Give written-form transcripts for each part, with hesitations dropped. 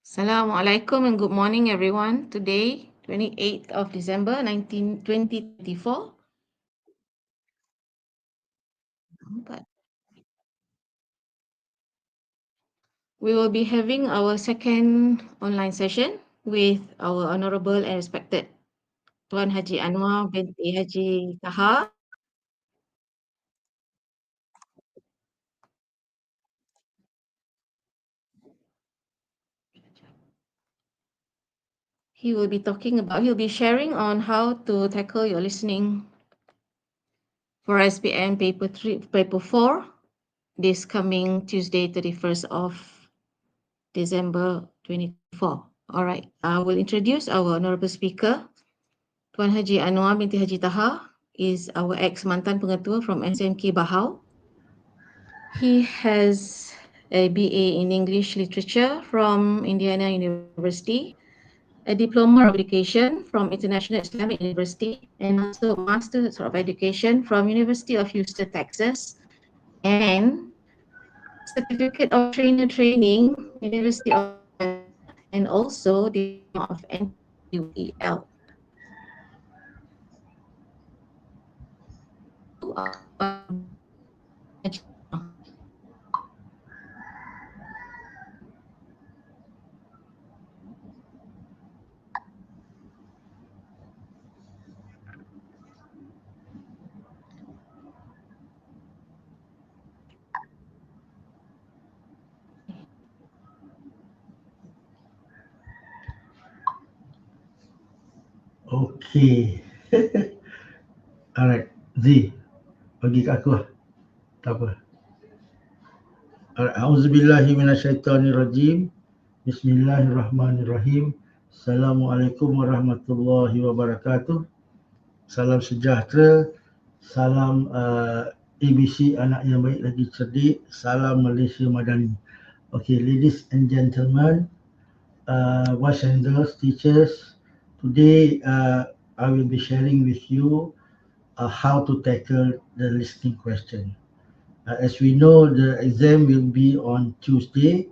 Assalamualaikum and good morning, everyone. Today, 28th of December, 2024, we will be having our second online session with our Honorable and respected Tuan Haji Anwar binti Haji Taha. He'll be sharing on how to tackle your listening for SPM paper 4, this coming Tuesday, 31st of December 2024. All right, I will introduce our honorable speaker. Tuan Haji Anwar binti Haji Taha is our ex-mantan pengetua from SMK Bahau. He has a BA in English Literature from Indiana University, a Diploma of Education from International Islamic University, and also a Master of Education from University of Houston, Texas, and Certificate of Trainer Training, University of Nevada, and also Diploma of NUEL. Okay. Alright, Z, bagi kat aku lah. Tak apa. Alright, auzubillahi minasyaitonirrajim. Bismillahirrahmanirrahim. Assalamualaikum warahmatullahi wabarakatuh. Salam sejahtera. Salam ABC anak yang baik lagi cerdik. Salam Malaysia Madani. Okay, ladies and gentlemen, boys and girls, teachers, today I will be sharing with you how to tackle the listening question. As we know, the exam will be on Tuesday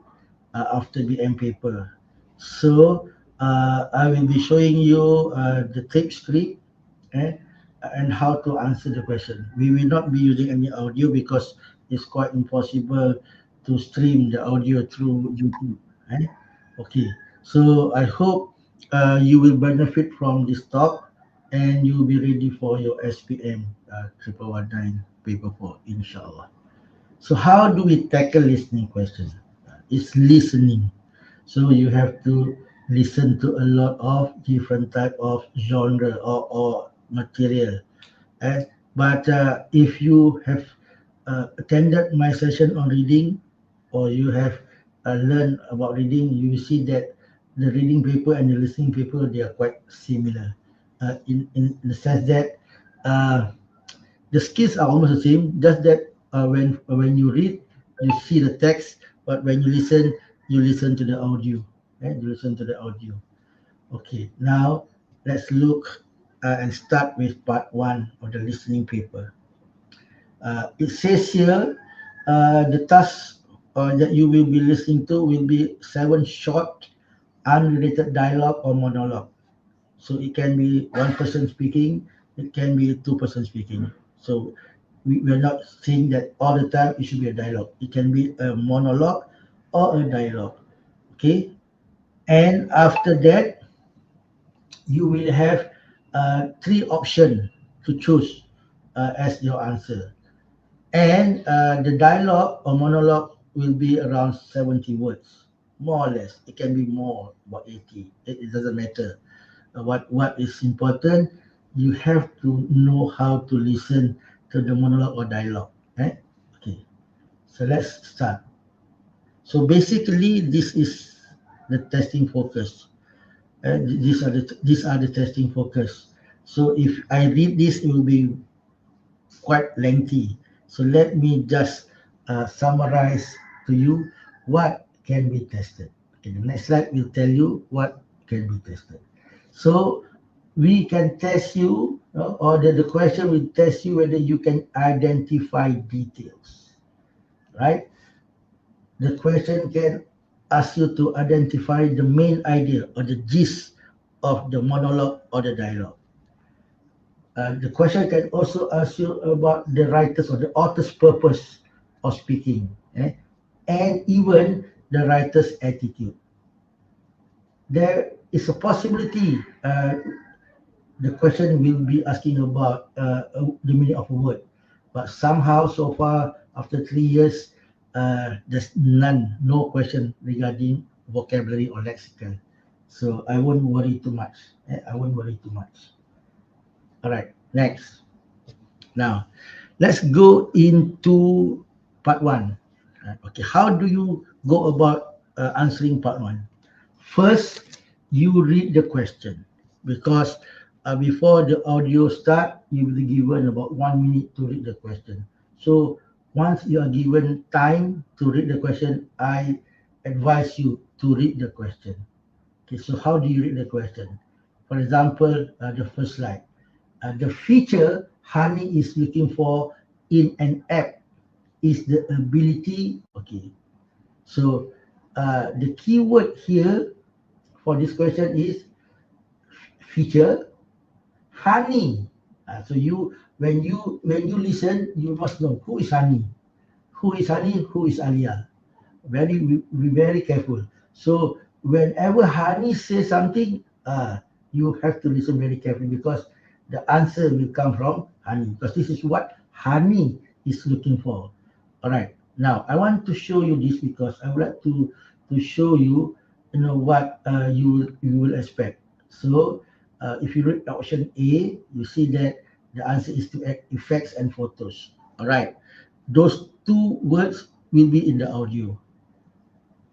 after the M paper. So I will be showing you the tape script and how to answer the question. We will not be using any audio because it's quite impossible to stream the audio through YouTube. Okay, so I hope you will benefit from this talk and you will be ready for your SPM 1119 paper 4, inshallah. So how do we tackle listening question? It's listening. So you have to listen to a lot of different type of genre or material. But if you have attended my session on reading or you have learned about reading, you will see that the reading paper and the listening paper, they are quite similar in the sense that the skills are almost the same, just that when you read, you see the text, but when you listen to the audio. You listen to the audio. Okay, now let's look and start with part 1 of the listening paper. It says here, the task that you will be listening to will be 7 short, unrelated dialogue or monologue. So it can be one person speaking, it can be two persons speaking. So we're not saying that all the time it should be a dialogue. It can be a monologue or a dialogue. Okay, and after that, you will have 3 options to choose as your answer. And the dialogue or monologue will be around 70 words, more or less. It can be more, about 80. It doesn't matter. What is important, you have to know how to listen to the monologue or dialogue. Okay, so let's start. So basically, this is the testing focus. These are the testing focus. So if I read this, it will be quite lengthy. So let me just summarize to you what can be tested. Okay, the next slide will tell you what can be tested. So we can test you, or the question will test you whether you can identify details, right? The question can ask you to identify the main idea or the gist of the monologue or the dialogue. The question can also ask you about the writer's or the author's purpose of speaking, and even the writer's attitude. There is a possibility the question will be asking about the meaning of a word, but somehow so far after 3 years, there's no question regarding vocabulary or lexical. So I won't worry too much. I won't worry too much. All right, next. Now, let's go into part one. Okay, how do you go about answering part one? First, you read the question because before the audio start, you will be given about 1 minute to read the question. So once you are given time to read the question, I advise you to read the question. Okay, so how do you read the question? For example, the first slide. The feature Honey is looking for in an app is the ability. Okay, so the keyword here for this question is feature Honey. So when you listen, you must know who is Honey, who is Alia. Be very careful. So whenever Honey says something, you have to listen very carefully because the answer will come from Honey because this is what Honey is looking for. All right. Now I want to show you this because I would like to show you, what you will expect. So if you read option A, you see that the answer is to add effects and photos. All right. Those two words will be in the audio.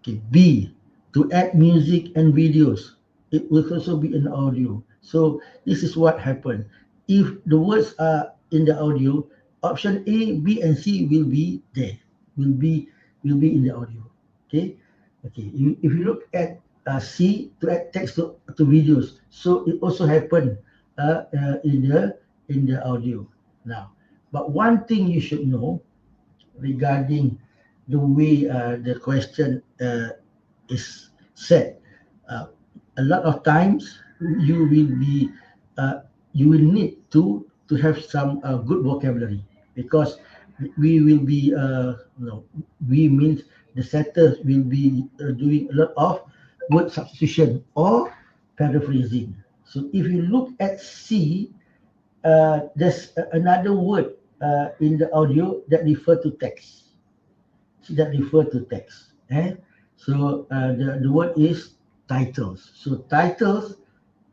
Okay, B, to add music and videos. It will also be in audio. So this is what happened. If the words are in the audio, option A, B, and C will be there. Will be in the audio. Okay. Okay. If you look at C, to add text to videos, so it also happened in the audio. Now, but one thing you should know regarding the way the question is set. Uh, a lot of times you will be you will need to have some good vocabulary because we will be we means the setter will be doing a lot of word substitution or paraphrasing. So if you look at C, there's another word in the audio that refer to text. So the word is titles. So titles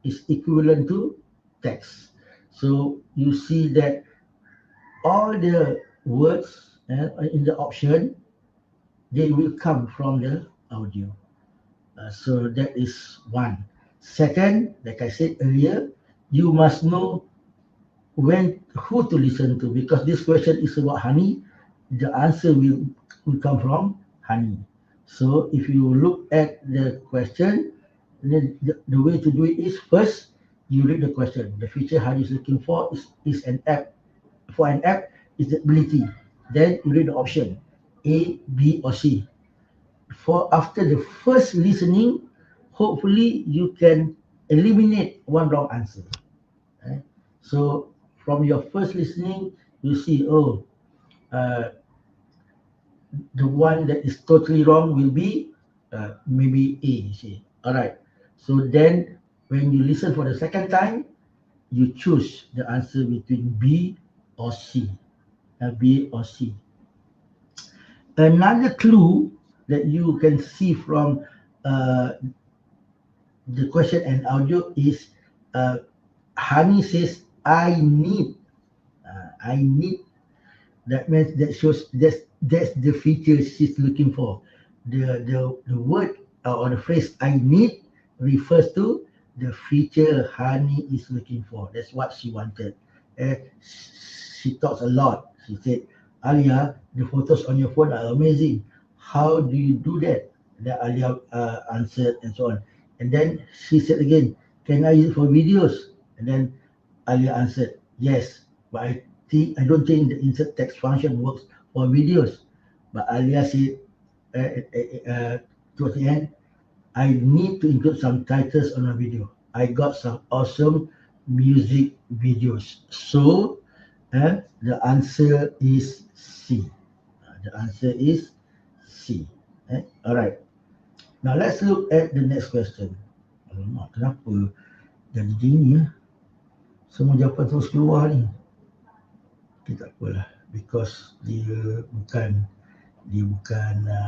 is equivalent to text. So you see that all the words in the option, they will come from the audio. So that is one. Second, like I said earlier, you must know who to listen to because this question is about honey. The answer will come from honey. So if you look at the question, then the way to do it is first you read the question. The feature honey is looking for is an app. For an app is the ability. Then you read the option A, B, or C. For after the first listening, hopefully you can eliminate one wrong answer. So from your first listening, you see, uh, the one that is totally wrong will be maybe A, you see. All right. So then when you listen for the second time, you choose the answer between B or C. B or C. Another clue that you can see from uh, the question and audio is Hani says, I need. I need. That means that shows that's the feature she's looking for. The word or the phrase I need refers to the feature Hani is looking for. That's what she wanted. She talks a lot. She said, Alia, the photos on your phone are amazing. How do you do that? Then Alia answered and so on. And then she said again, can I use it for videos? And then Alia answered, yes, but I don't think the insert text function works for videos. But Alia said to towards the end, I need to include some titles on my video. I got some awesome music videos. So the answer is C. The answer is C. All right. Now let's look at the next question. Alamak, kenapa jadi gini ya? Semua jawapan terus keluar ni. Okay, tak apalah. Because dia bukan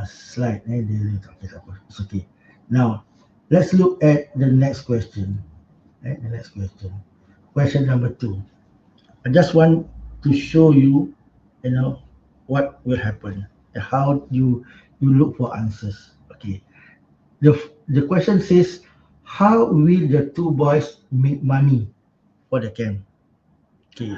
slide dia tak apa. It's okay. Now let's look at the next question. The next question. Question number 2. I just want to show you, what will happen. How you look for answers. Okay. The question says, how will the two boys make money for the camp? Okay.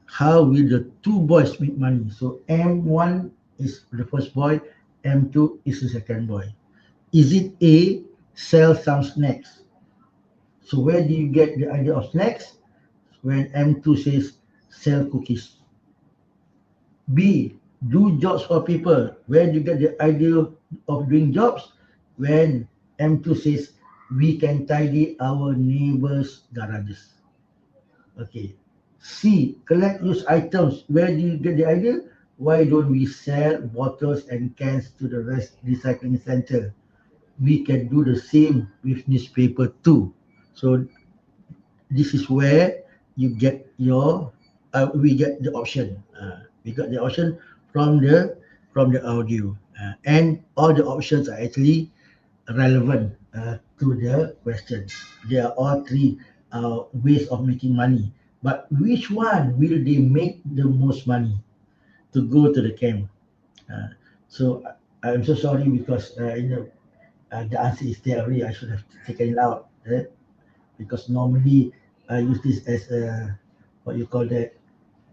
How will the two boys make money? So M1 is the first boy, M2 is the second boy. Is it A, sell some snacks? So where do you get the idea of snacks? When M2 says sell cookies. B, do jobs for people. Where do you get the idea of doing jobs? When M2 says we can tidy our neighbors' garages. Okay. C, collect used items. Where do you get the idea? Why don't we sell bottles and cans to the recycling center? We can do the same with newspaper too. So this is where you get we get the option. We got the option from the audio, and all the options are actually relevant to the question. They are all three ways of making money. But which one will they make the most money to go to the camp? So I'm so sorry because the answer is there already. I should have taken it out because normally I use this as what you call that,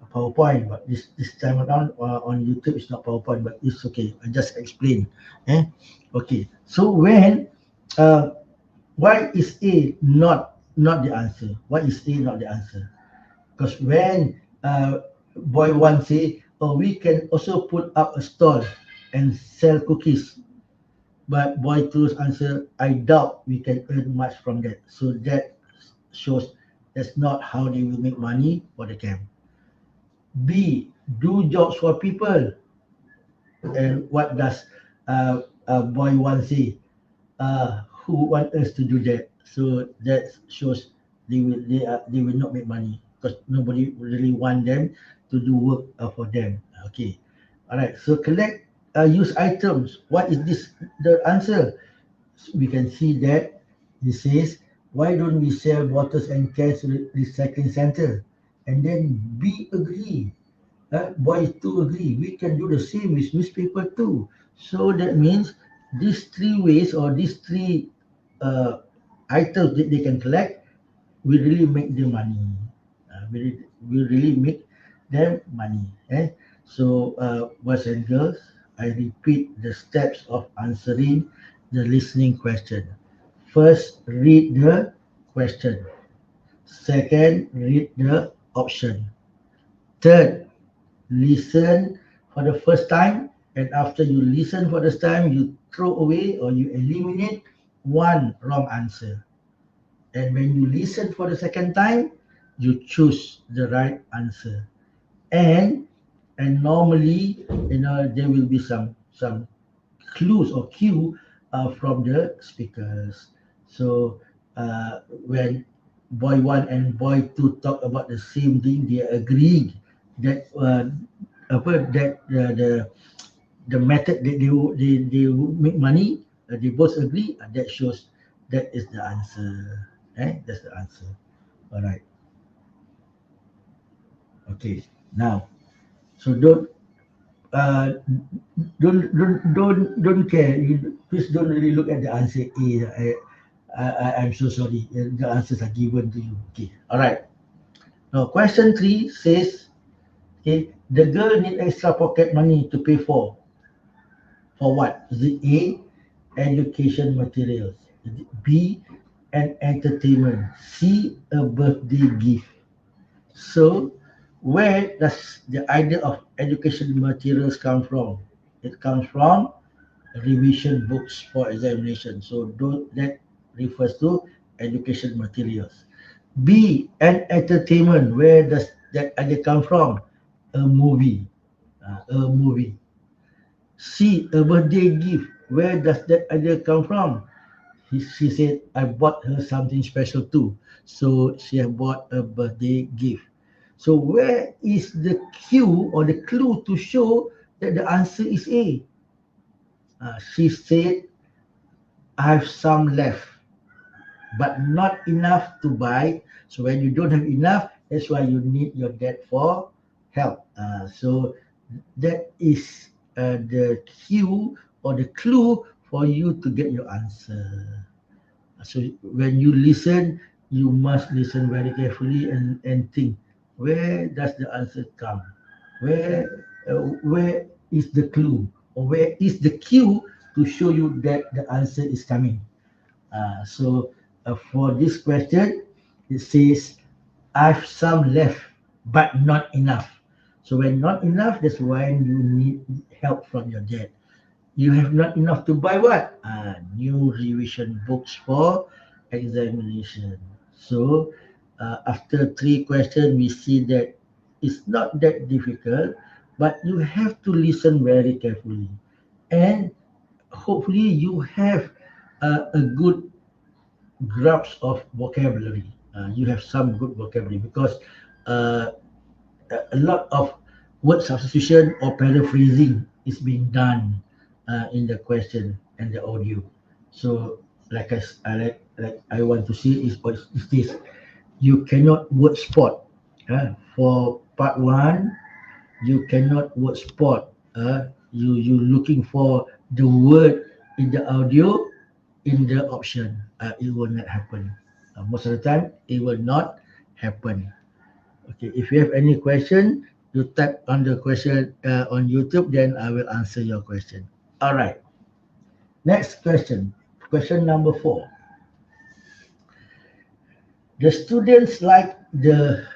a PowerPoint. But this time around on YouTube it's not PowerPoint, but it's okay. I just explain. Okay. So when why is A not the answer? Why is A not the answer? Because when boy one say, oh, we can also put up a stall and sell cookies, but boy two's answer, I doubt we can earn much from that. So that shows that's not how they will make money for the camp. B, do jobs for people. And what does boy one say? Who want us to do that? So that shows they will not make money because nobody really want them to do work for them. Okay, all right. So collect used items. What is this? The answer. So we can see that it says, why don't we sell bottles and cans to the recycling center? And then B agree. Boys too agree. We can do the same with newspaper too. So that means these three ways or these three items that they can collect will really make them money. Will really make them money. So boys and girls, I repeat the steps of answering the listening question. First, read the question. Second, read the option. Third, listen for the first time, and after you listen for the first time, you throw away or you eliminate one wrong answer. And when you listen for the second time, you choose the right answer. And normally, there will be some clues or cue from the speakers. So when boy one and boy two talk about the same thing, they agreed that the method that they make money, they both agree, and that shows that is the answer. That's the answer. All right. Okay. Now, so uh, don't care. Please don't really look at the answer A. I'm so sorry. The answers are given to you. Okay. All right. Now, question 3 says, okay, the girl need extra pocket money to pay for what? Is it A, education materials, B, an entertainment, C, a birthday gift? So, where does the idea of education materials come from? It comes from revision books for examination. So that refers to education materials. B, an entertainment. Where does that idea come from? A movie. A movie. C, a birthday gift. Where does that idea come from? She said, I bought her something special too. So she have bought a birthday gift. So where is the cue or the clue to show that the answer is A? She said, I have some left, but not enough to buy. So when you don't have enough, that's why you need your dad for help. So that is the cue or the clue for you to get your answer. So when you listen, you must listen very carefully and think, where does the answer come? Where is the clue or where is the cue to show you that the answer is coming? So for this question, it says, I've some left, but not enough. So when not enough, that's when you need help from your dad. You have not enough to buy what? New revision books for examination. So after 3 questions, we see that it's not that difficult, but you have to listen very carefully. And hopefully you have a good grasp of vocabulary. You have some good vocabulary because uh, a lot of word substitution or paraphrasing is being done in the question and the audio. So, like I want to see is this: you cannot word spot. For part one, you cannot word spot. You looking for the word in the audio in the option. It will not happen. Most of the time, it will not happen. Okay, if you have any question, you type on the question on YouTube, then I will answer your question. All right. Next question. Question number 4. The students like the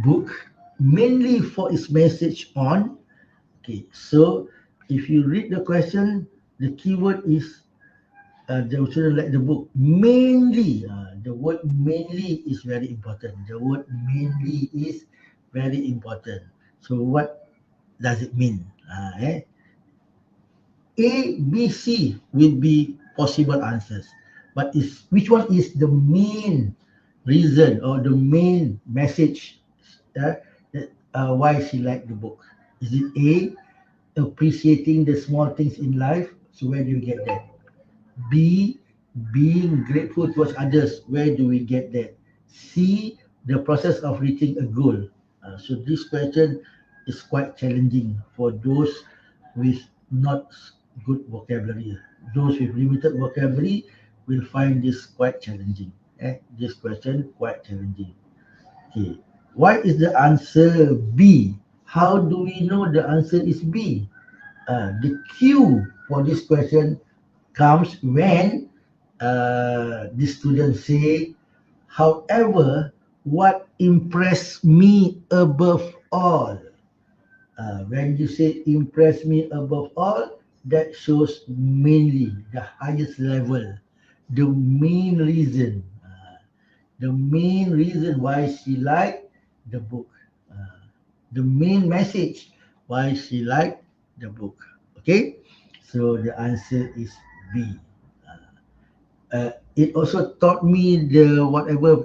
book mainly for its message on. Okay, so if you read the question, the keyword is the student like the book mainly. The word mainly is very important. The word mainly is very important. So what does it mean? A, B, C will be possible answers. But which one is the main reason or the main message why she liked the book? Is it A, appreciating the small things in life? So where do you get that? B, being grateful towards others. Where do we get that? C, the process of reaching a goal. So this question is quite challenging for those with not good vocabulary. Those with limited vocabulary will find this quite challenging. This question quite challenging. Okay. Why is the answer B? How do we know the answer is B? The cue for this question comes when the students say, however, what impressed me above all. When you say impress me above all, that shows mainly the highest level, the main reason, why she liked the book, the main message why she liked the book. Okay, so the answer is B. It also taught me the whatever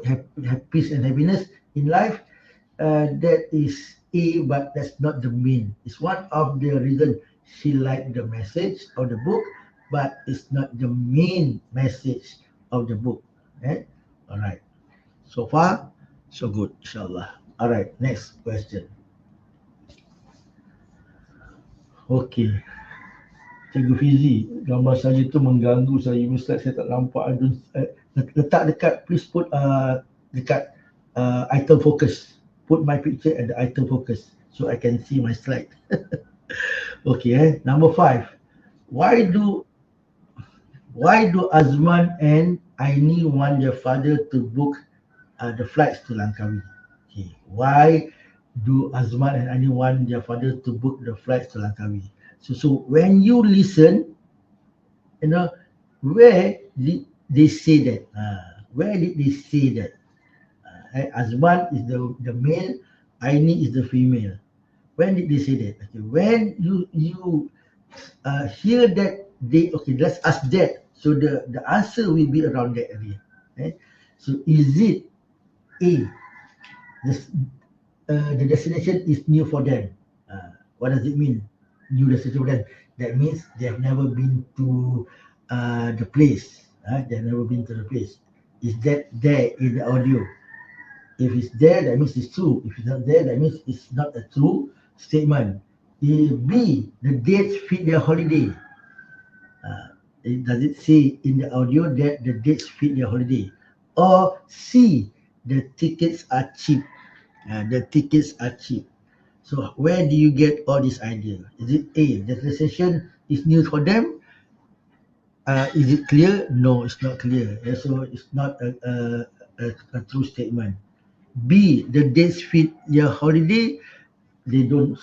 peace and happiness in life. That is A, but that's not the main. It's one of the reason she liked the message of the book, but it's not the main message of the book. All right. So far, so good, inshallah. All right, next question. Okay, Cikgu Fizi, gambar saya tu mengganggu saya. Ustaz, saya tak nampak ada. Letak dekat, please put dekat item focus. Put my picture at the item focus so I can see my slide. Okay, number 5. Why do Azman and Aini want their father to book the flights to Langkawi? Okay, why do Azman and Aini want their father to book the flights to Langkawi? So when you listen, you know, where did they say that? Where did they say that? Azman is the male, Aini is the female. When did they say that? Okay, when you hear that they, okay, let's ask that. So the answer will be around that area. Okay? So is it A, this, the destination is new for them? What does it mean? New destination for them. That means they have never been to the place. They have never been to the place. Is that there in the audio? If it's there, that means it's true. If it's not there, that means it's not a true statement. B, the dates fit their holiday. Does it say in the audio that the dates fit their holiday? Or C, the tickets are cheap. The tickets are cheap. So where do you get all this idea? Is it A, the recession is new for them? Is it clear? No, it's not clear. So it's not a true statement. B, the dates fit their holiday. They don't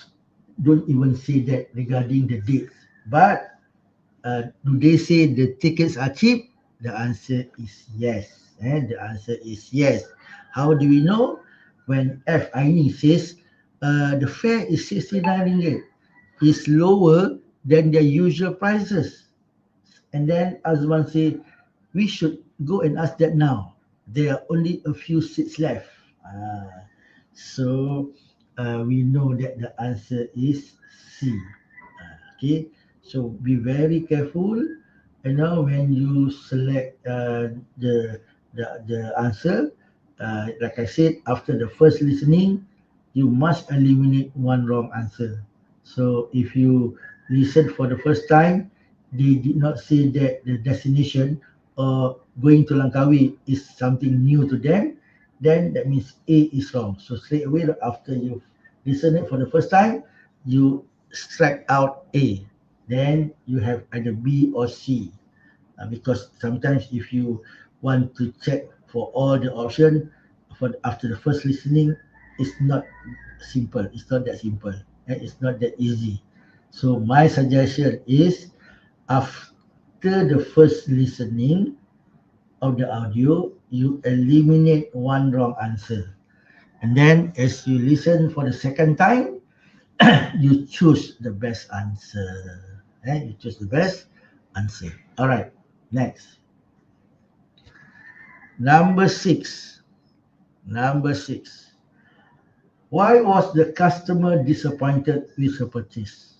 even say that regarding the dates. But do they say the tickets are cheap? The answer is yes. The answer is yes. How do we know? When F Aini says the fare is 69 ringgit, is lower than their usual prices. And then Azman say, we should go and ask that now. There are only a few seats left. So we know that the answer is C. Okay, so be very careful. When you select the answer, like I said, after the first listening, you must eliminate one wrong answer. So if you listen for the first time, they did not say that the destination or going to Langkawi is something new to them, then that means A is wrong. So straight away after you listen it for the first time, you strike out A. Then you have either B or C. Because sometimes if you want to check for all the option after the first listening, it's not simple. It's not that simple. And it's not that easy. So my suggestion is after the first listening of the audio, you eliminate one wrong answer. And then as you listen for the second time, you choose the best answer. You choose the best answer. All right, next. Number six. Number six. Why was the customer disappointed with her purchase?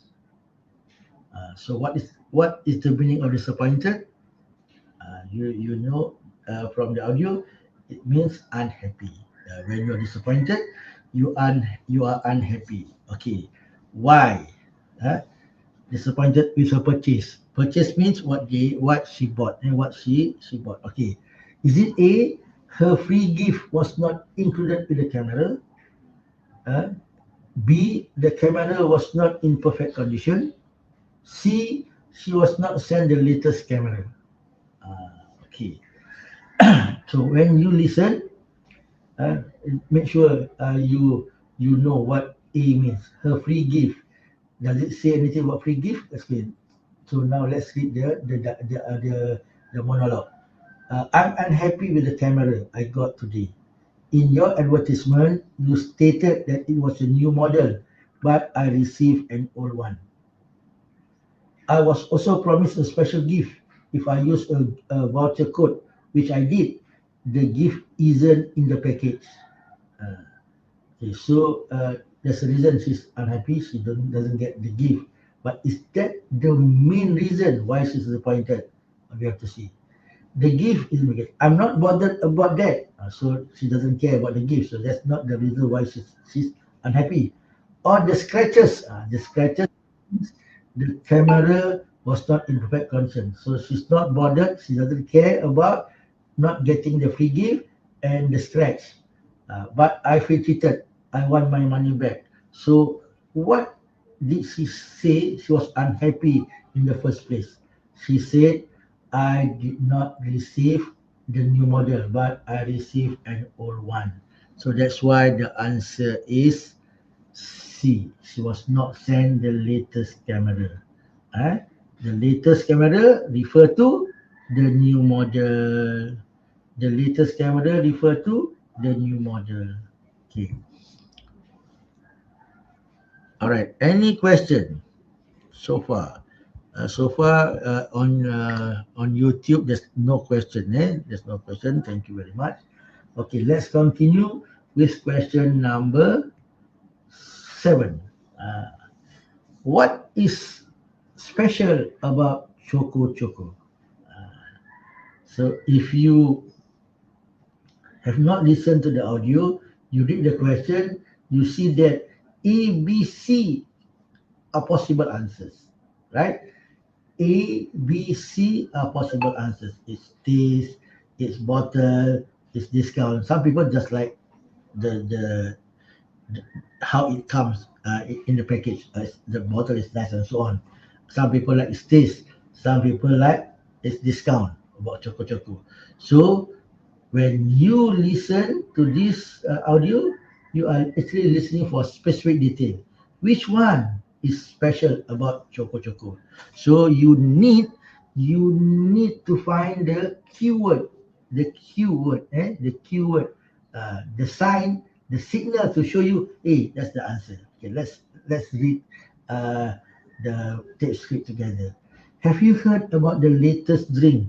So what is the meaning of disappointed? You know from the audio, it means unhappy. When you're disappointed, you are unhappy. Okay, why? Disappointed with her purchase. Purchase means what she bought and what she bought. Okay, is it A, her free gift was not included with the camera? B, the camera was not in perfect condition? C, she was not sent the latest camera. Okay. So when you listen, make sure you know what A means. Her free gift. Does it say anything about free gift? Okay. So now let's read the monologue. I'm unhappy with the camera I got today. In your advertisement, you stated that it was a new model, but I received an old one. I was also promised a special gift if I use a voucher code, which I did. The gift isn't in the package. Okay, so there's a reason she's unhappy. She doesn't get the gift. But is that the main reason why she's disappointed? We have to see. The gift is okay. I'm not bothered about that. So she doesn't care about the gift. So that's not the reason why she's unhappy. Or the scratches. The scratches, the camera was not in perfect condition. So she's not bothered. She doesn't care about not getting the free gift and the scratch. But I feel cheated. I want my money back. So what did she say she was unhappy in the first place? She said, I did not receive the new model, but I received an old one. So that's why the answer is C. She was not sent the latest camera. The latest camera refer to the new model. The latest camera refer to the new model. Okay. All right. Any question so far? On YouTube, there's no question. There's no question. Thank you very much. Okay, let's continue with question number 7. What is special about Choco Choco? So if you have not listened to the audio, you read the question, you see that A, B, C are possible answers, right? A, B, C are possible answers. It's taste, it's bottle, it's discount. Some people just like the how it comes in the package. The bottle is nice and so on. Some people like its taste. Some people like its discount about Choco Choco. So when you listen to this audio, you are actually listening for specific detail. Which one is special about Choco Choco? So you need to find the keyword, the keyword, the sign, the signal to show you, hey, that's the answer. Okay, let's read uh, the text script together. Have you heard about the latest drink?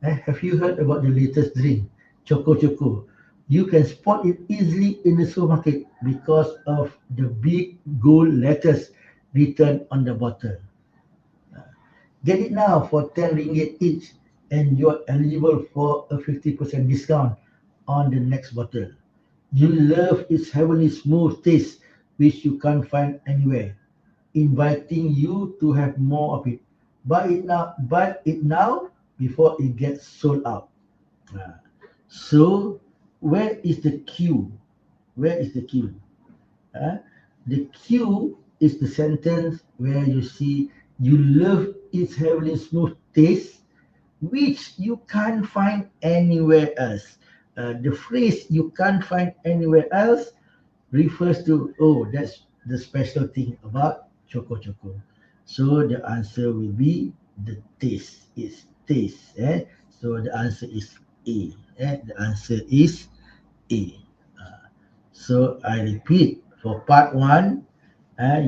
Have you heard about the latest drink, Choco Choco? You can spot it easily in the supermarket because of the big gold letters written on the bottle. Get it now for 10 ringgit each and you're eligible for a 50% discount on the next bottle. You love its heavenly smooth taste, which you can't find anywhere, inviting you to have more of it. Buy it now before it gets sold out. Uh, so, where is the cue? Where is the cue? Uh, the cue is the sentence where you see you love its heavenly smooth taste, which you can't find anywhere else. The phrase you can't find anywhere else refers to, oh, that's the special thing about Choco Choco. So the answer will be the taste. It's taste. So the answer is A. The answer is A. Uh, so I repeat, for part 1,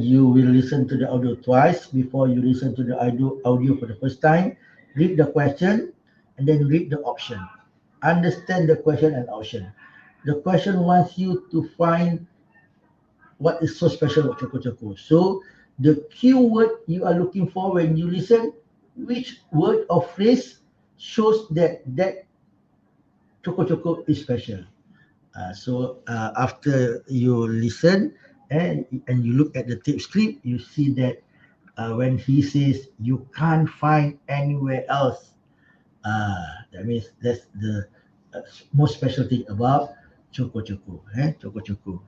you will listen to the audio twice before you listen to the audio for the first time. Read the question and then read the option. Understand the question and option. The question wants you to find what is so special about Choco Choco. So the keyword you are looking for when you listen, which word or phrase shows that Choco Choco is special. So after you listen and you look at the tape script, you see that when he says you can't find anywhere else, that means that's the most special thing about Choco Choco. Choco Choco.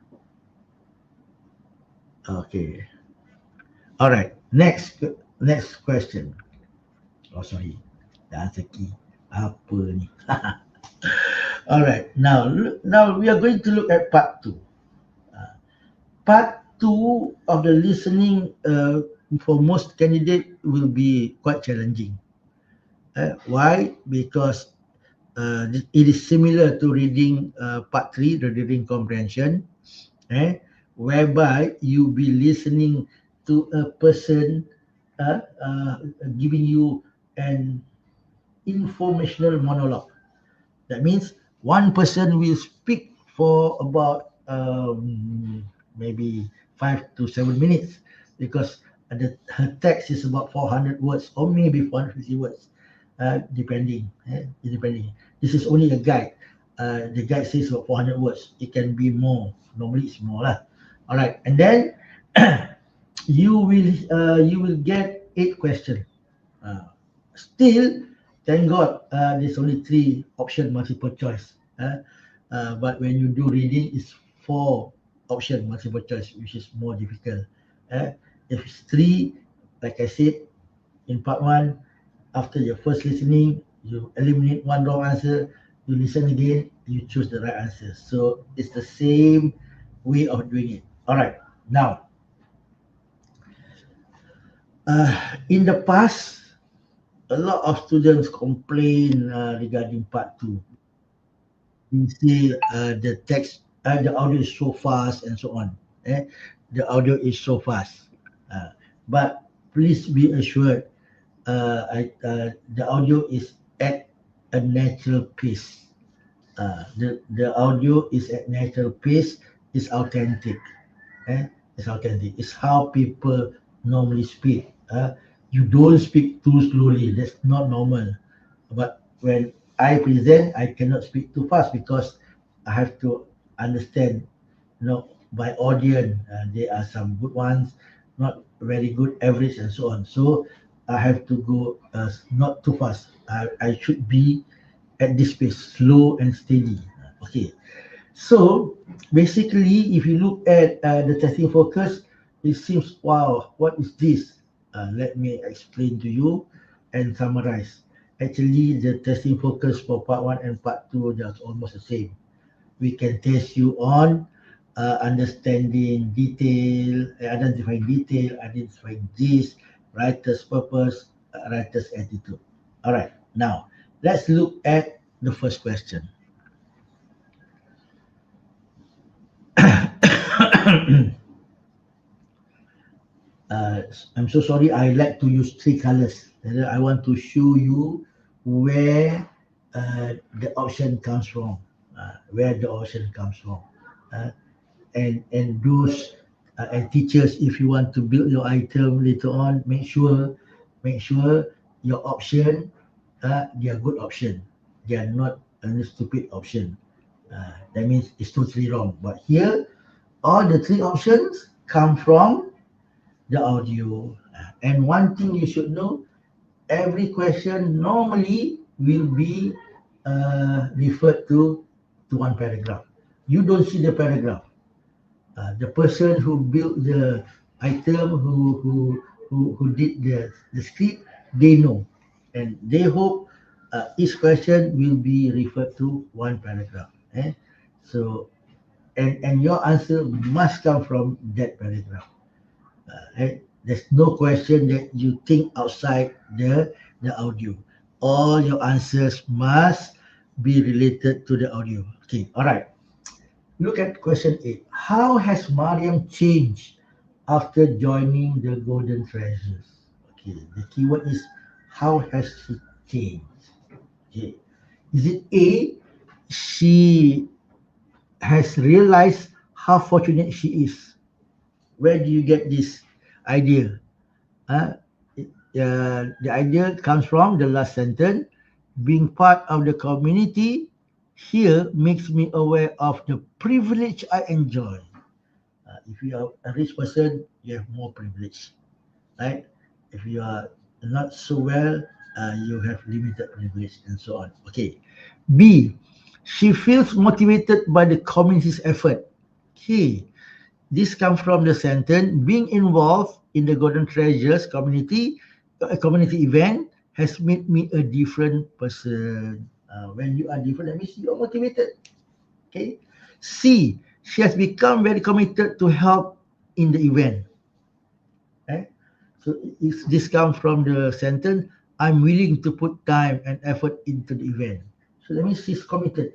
Okay. All right. Next question. Oh, sorry. The answer key. Apa ni? All right. Now we are going to look at part 2. Part 2 of the listening for most candidates will be quite challenging. Why? Because it is similar to reading part 3, the reading comprehension, whereby you be listening to a person giving you an informational monologue. That means one person will speak for about maybe 5 to 7 minutes because her text is about 400 words or maybe 450 words, depending. This is only a guide. The guide says about 400 words. It can be more. Normally it's more lah. All right, and then you will get 8 questions. Still, thank God, there's only 3 option multiple choice. But when you do reading, it's 4 option multiple choice, which is more difficult. If it's 3, like I said in part 1, after your first listening, you eliminate one wrong answer, you listen again, you choose the right answer. So it's the same way of doing it. All right, now In the past, a lot of students complain regarding part two. You see, the text, the audio is so fast and so on. Eh? The audio is so fast. Uh, but please be assured, the audio is at a natural pace. The audio is at natural pace, is authentic. Eh? It's authentic. It's how people normally speak. You don't speak too slowly. That's not normal. But when I present, I cannot speak too fast because I have to understand, by audience, there are some good ones, not very good, average, and so on. So I have to go not too fast. I should be at this pace, slow and steady. Okay. So basically, if you look at the testing focus, it seems, wow, what is this? Let me explain to you and summarize. Actually, the testing focus for part one and part two are almost the same. We can test you on understanding detail, identifying gist, writer's purpose, writer's attitude. All right, now let's look at the first question. uh, I'm so sorry, I like to use three colors. I want to show you where the option comes from, where the option comes from. Uh, and those and teachers, if you want to build your item later on, make sure your option, they are good option. They are not a stupid option. That means it's totally wrong. But here, all the three options come from the audio. And one thing you should know, every question normally will be referred to one paragraph. You don't see the paragraph. The person who built the item, who did the script, they know. And they hope each question will be referred to one paragraph. So, and your answer must come from that paragraph. There's no question that you think outside the audio. All your answers must be related to the audio. Okay, all right. Look at question 8. How has Mariam changed after joining the Golden Treasures? Okay, the keyword is how has she changed? Okay, is it A, she has realized how fortunate she is? Where do you get this idea? Uh, the idea comes from the last sentence. Being part of the community here makes me aware of the privilege I enjoy. If you are a rich person, you have more privilege, right? If you are not so well, you have limited privilege and so on. Okay. B, she feels motivated by the community's effort. Okay. This comes from the sentence, being involved in the Golden Treasures community, a community event, has made me a different person. When you are different, that means you are motivated. Okay. C, she has become very committed to help in the event. Okay. So if this comes from the sentence, I'm willing to put time and effort into the event. So that means she's committed.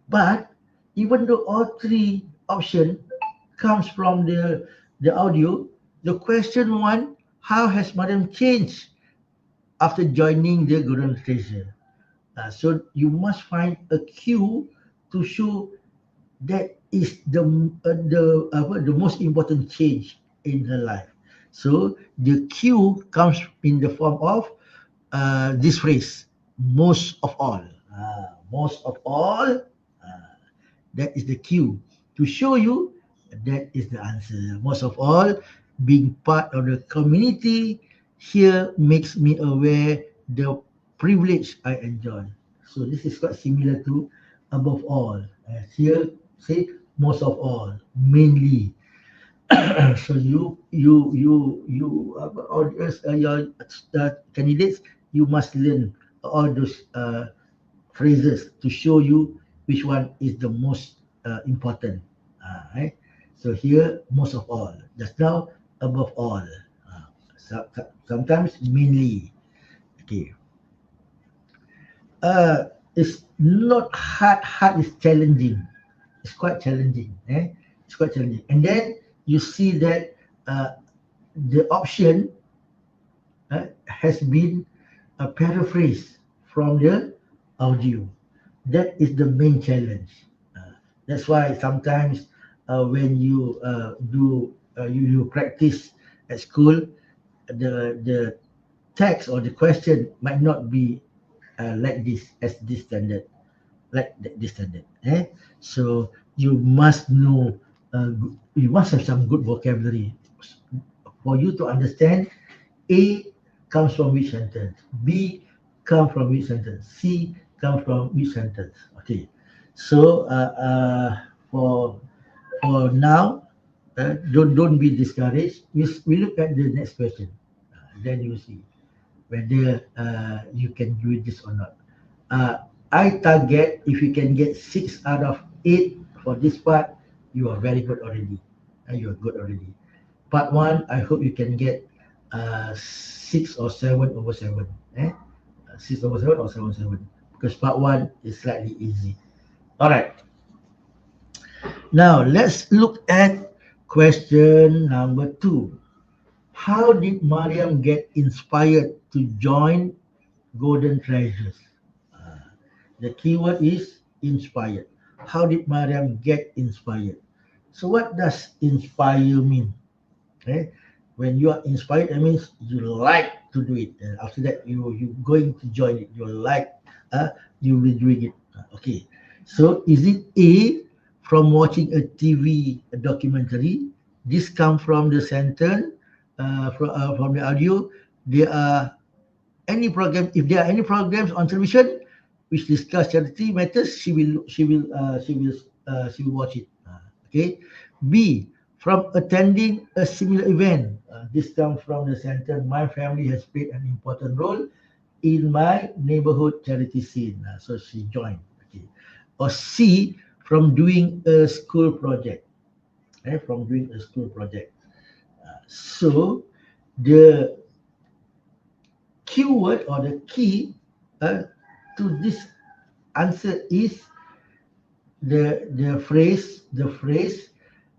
But even though all three options comes from the audio, the question one, how has Madam changed after joining the Golden Treasure? So you must find a cue to show that is the most important change in her life. So the cue comes in the form of this phrase, most of all. Most of all, that is the cue to show you that is the answer. Most of all, being part of the community here makes me aware the privilege I enjoy. So this is quite similar to above all. Here say most of all, mainly. So audience, your candidates, you must learn all those phrases to show you which one is the most important. Right? So here, most of all. Just now, above all. sometimes mainly. Okay. It's not hard. Hard is challenging. It's quite challenging. It's quite challenging. And then you see that the option has been a paraphrase from the audio. That is the main challenge. That's why sometimes when you you practice at school, the text or the question might not be like this as this standard, like this standard. So you must know, you must have some good vocabulary for you to understand. A comes from which sentence? B comes from which sentence? C comes from which sentence? Okay. So for now, don't be discouraged. We look at the next question. Then you see whether you can do this or not. I target if you can get 6 out of 8 for this part, you are very good already. You are good already. Part 1, I hope you can get 6 or 7 over 7. 6 over 7 or 7 7. Because part 1 is slightly easy. All right. Now let's look at question number 2. How did Mariam get inspired to join Golden Treasures? The keyword is inspired. How did Mariam get inspired? So what does inspire mean? When you are inspired, that means you like to do it. And after that, you going to join it. You like, you will be doing it. Okay. So is it A, from watching a TV documentary? This comes from the sentence, from the audio. There are any program. If there are any programs on television which discuss charity matters, she will watch it. Okay. B, from attending a similar event. This comes from the sentence, my family has played an important role in my neighborhood charity scene. So she joined. Okay. Or C, from doing a school project. From doing a school project. So the keyword or the key to this answer is the phrase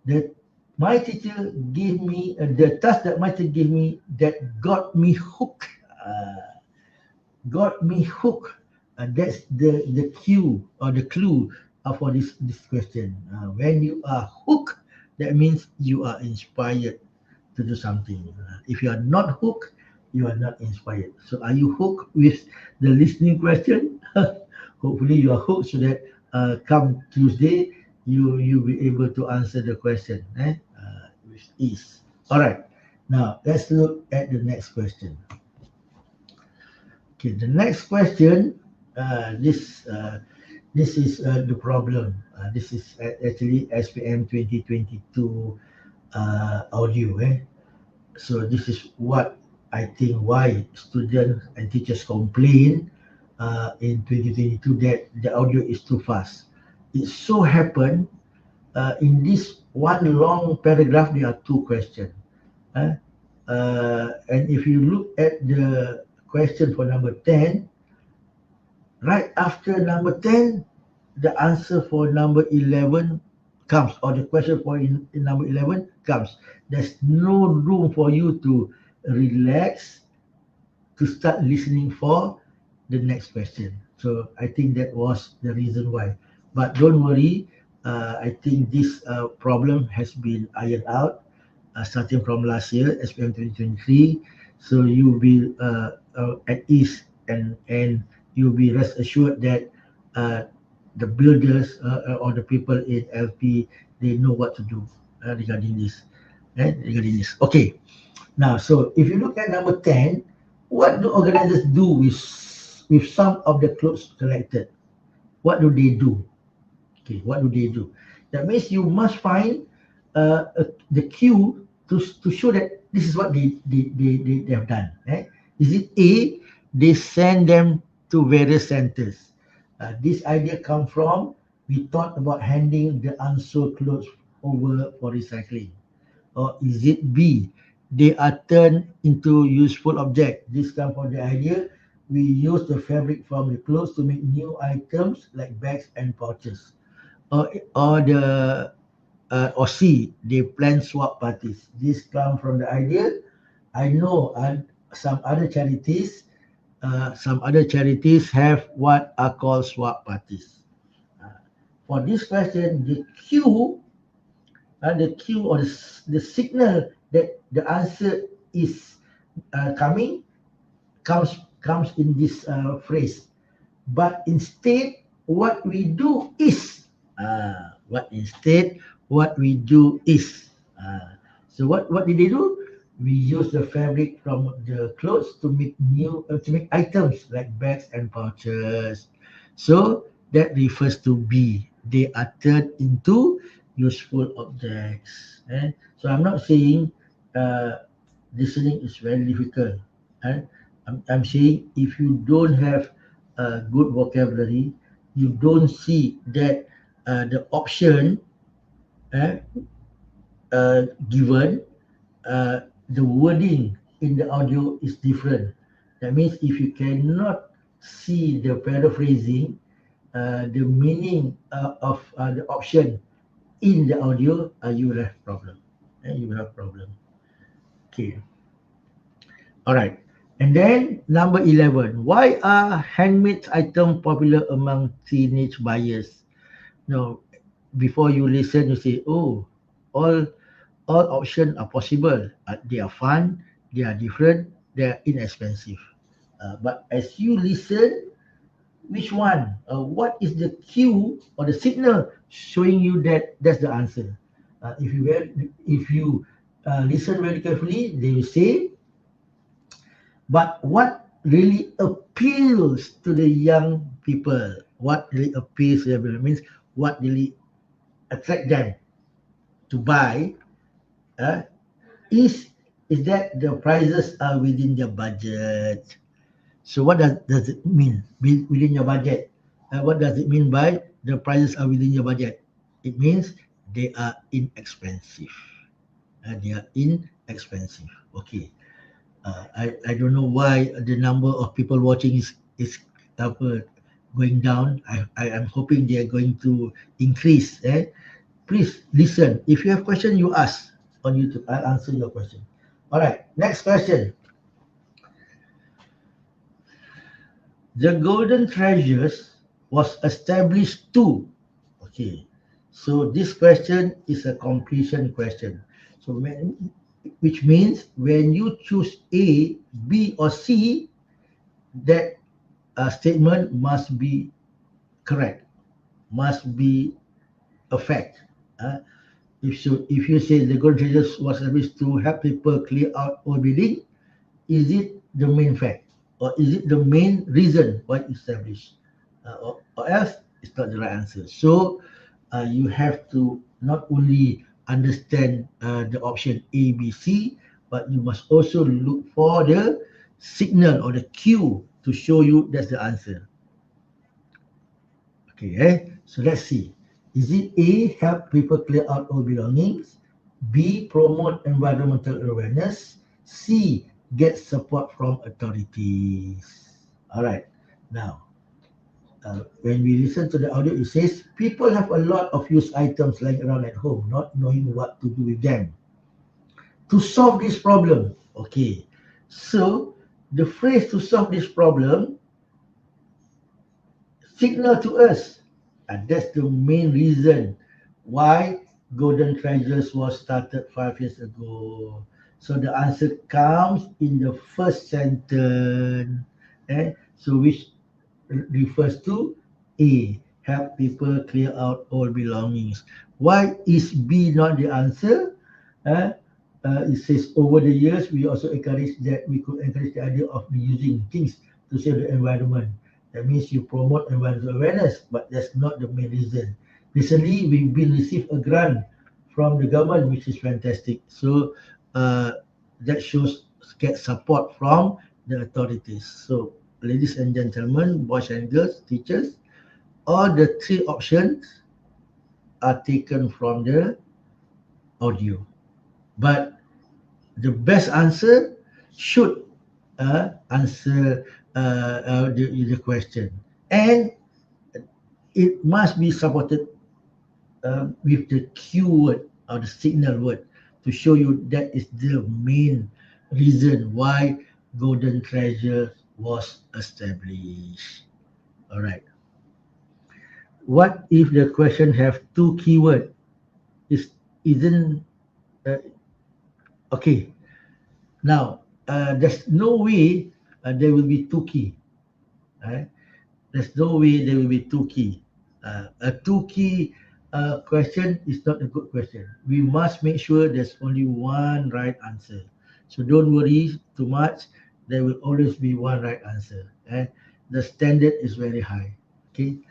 that my teacher gave me, the task that my teacher gave me that got me hooked. Got me hooked. That's the cue or the clue for this question. When you are hooked, that means you are inspired to do something. If you are not hooked, you are not inspired. So are you hooked with the listening question? Hopefully you are hooked so that come Tuesday, you'll be able to answer the question with ease. All right. Now let's look at the next question. Okay, the next question. This is the problem. This is actually SPM 2022 audio. So this is what I think why students and teachers complain in 2022 that the audio is too fast. It so happened in this one long paragraph there are two questions. And if you look at the question for number 10, right after number 10, the answer for number 11 comes, or the question for in number 11 comes. There's no room for you to relax, to start listening for the next question. So I think that was the reason why. But don't worry, I think this problem has been ironed out starting from last year, SPM 2023. So you will be at ease, and you'll be rest assured that the builders or the people in LP, they know what to do regarding this. Regarding this. Okay. Now, so if you look at number 10, what do organizers do with some of the clothes collected? What do they do? Okay, what do they do? That means you must find the cue to show that this is what they have done. Is it A, they send them to various centers? This idea come from, we thought about handing the unsold clothes over for recycling. Or is it B, they are turned into useful objects. This comes from the idea we use the fabric from the clothes to make new items like bags and pouches. Or the or C, they plan swap parties. This comes from the idea I know some other charities have what are called swap parties. Uh, for this question, the cue or the signal that the answer is coming comes in this phrase. But instead, what we do is. What we do is. So what did they do? We use the fabric from the clothes to make items like bags and pouches. So that refers to B. They are turned into useful objects. So I'm not saying listening is very difficult. And I'm saying if you don't have a good vocabulary, you don't see that the option uh, given, the wording in the audio is different. That means if you cannot see the paraphrasing, the meaning of the option in the audio, you will have problem. You will have problem. Okay. All right. And then number 11, why are handmade items popular among teenage buyers? Now, before you listen, you say, oh, all all options are possible. They are fun, they are different, they are inexpensive. But as you listen, which one? What is the cue or the signal showing you that that's the answer? If you listen very carefully, they will say, but what really appeals to the young people? What really appeals to them means what really attract them to buy uh, is that the prices are within their budget. So what does it mean within your budget? What does it mean by the prices are within your budget? It means they are inexpensive. They are inexpensive. Okay. I don't know why the number of people watching is going down. I am hoping they are going to increase. Please listen. If you have question, you ask on YouTube. I'll answer your question. All right. Next question. The Golden Treasures was established to. Okay. So this question is a completion question. So which means when you choose A, B, or C, that statement must be correct, must be a fact. If you say the Golden Treasures was established to help people clear out old building, is it the main fact or is it the main reason why it's established? Or else it's not the right answer. So you have to not only understand the option A, B, C, but you must also look for the signal or the cue to show you that's the answer. Okay, so let's see. Is it A, help people clear out old belongings? B, promote environmental awareness? C, get support from authorities? All right. Now, when we listen to the audio, it says people have a lot of used items lying around at home, not knowing what to do with them. To solve this problem, okay. So the phrase to solve this problem signal to us. And that's the main reason why Golden Treasures was started 5 years ago. So the answer comes in the first sentence. So which refers to A, help people clear out old belongings. Why is B not the answer? It says over the years, we also encourage the idea of reusing things to save the environment. That means you promote environmental awareness, but that's not the main reason. Recently, we've been received a grant from the government, which is fantastic. So that shows get support from the authorities. So, ladies and gentlemen, boys and girls, teachers, all the three options are taken from the audio. But The best answer should answer the question, and it must be supported with the keyword or the signal word to show you that is the main reason why golden treasure was established. All right. What if the question have two keyword? Is isn't uh, okay? Now there's no way there will be two key. Right? There's no way there will be two key. A two key question is not a good question. We must make sure there's only one right answer. So don't worry too much. There will always be one right answer. The standard is very high. Okay.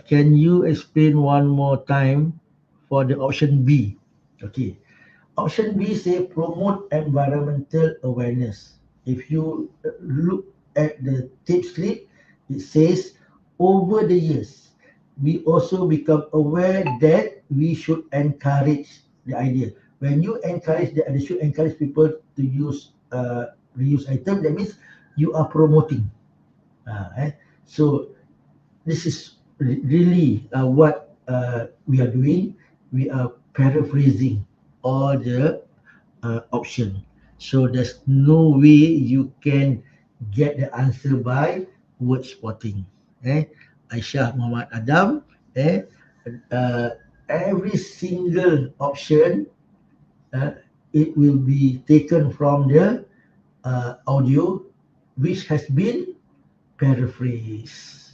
Can you explain one more time for the option B? Okay. Option B say promote environmental awareness. If you look at the tip slip, it says over the years, we also become aware that we should encourage the idea. When you encourage they should encourage people to use reuse item. That means you are promoting. So this is really what we are doing. We are paraphrasing all the option. So there's no way you can get the answer by word spotting. Aisyah Muhammad Adam, uh, every single option, uh, it will be taken from the audio which has been paraphrased.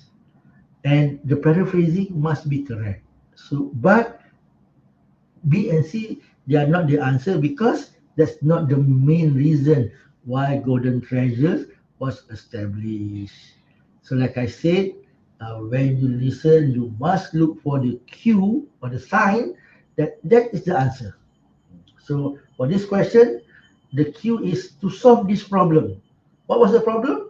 And the paraphrasing must be correct. So, but B and C, they are not the answer because that's not the main reason why golden treasures was established. So like I said, when you listen, you must look for the cue or the sign that is the answer. So for this question, the cue is to solve this problem. What was the problem?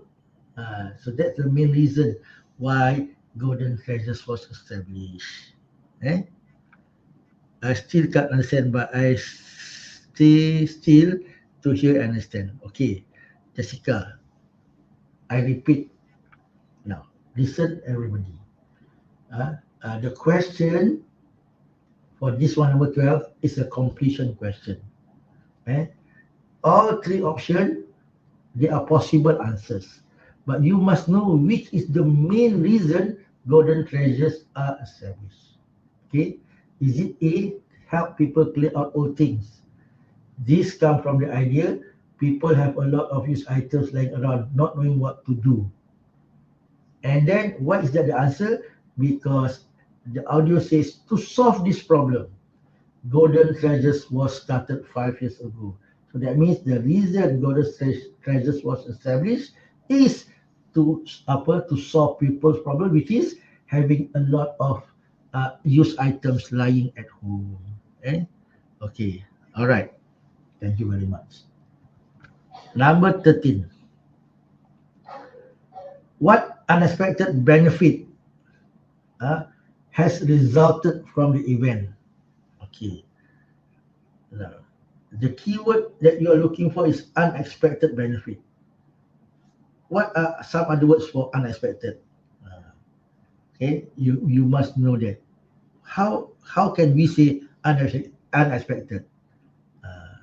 So that's the main reason why golden treasures was established. Eh? I still can't understand, but I stay still to hear and understand. Okay, Jessica, I repeat now. Listen, everybody. The question for this one, number 12, is a completion question. Eh? All three options, they are possible answers. But you must know which is the main reason golden treasures are established. Okay? Is it A, help people clear out old things? This comes from the idea people have a lot of used items lying around, not knowing what to do. And then, what is that the answer? Because the audio says to solve this problem, Golden Treasures was started 5 years ago. So that means the reason Golden Treasures was established is to solve people's problem, which is having a lot of used items lying at home. Okay, all right. Thank you very much. Number 13. What unexpected benefit uh, has resulted from the event? Okay. Now, the keyword that you are looking for is unexpected benefit. What are some other words for unexpected? Uh, okay, you must know that. How can we say unexpected? Uh,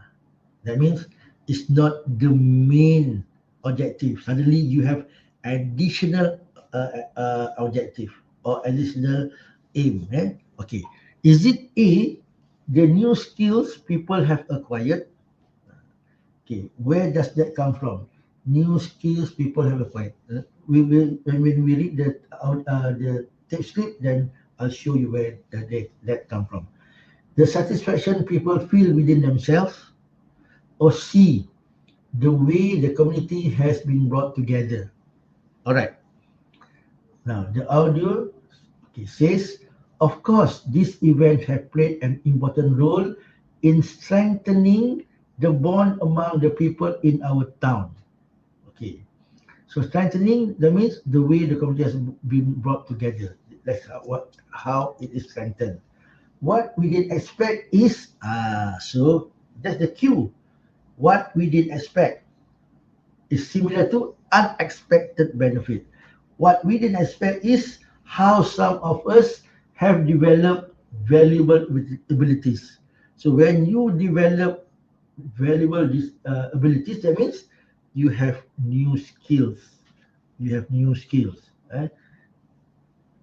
that means it's not the main objective. Suddenly you have additional objective or additional aim. Okay. Is it A, the new skills people have acquired? Okay, where does that come from? New skills people have acquired. We will when we read the text script, then I'll show you where that come from. The satisfaction people feel within themselves, or C, the way the community has been brought together. All right. Now the audio says, of course, this event have played an important role in strengthening the bond among the people in our town. Okay. So strengthening, that means the way the community has been brought together. That's how it is strengthened. What we didn't expect is, so that's the cue. What we didn't expect is similar to unexpected benefit. What we didn't expect is how some of us have developed valuable abilities. So when you develop valuable abilities, that means you have new skills. You have new skills.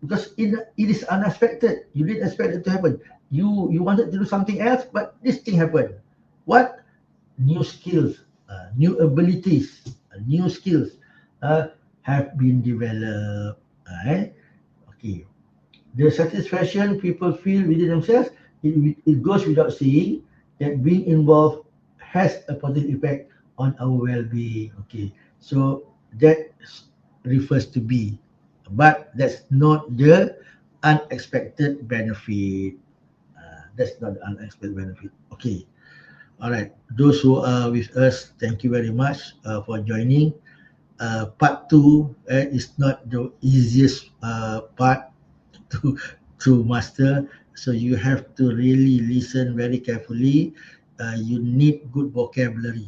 Because it is unexpected. You didn't expect it to happen. You wanted to do something else, but this thing happened. What? New skills, new abilities, new skills have been developed. Okay. The satisfaction people feel within themselves, it goes without saying that being involved has a positive effect on our well-being. Okay. So that refers to B, but that's not the unexpected benefit. That's not the unexpected benefit. Okay. All right. Those who are with us, thank you very much for joining. Part two is not the easiest part to master. So you have to really listen very carefully. You need good vocabulary.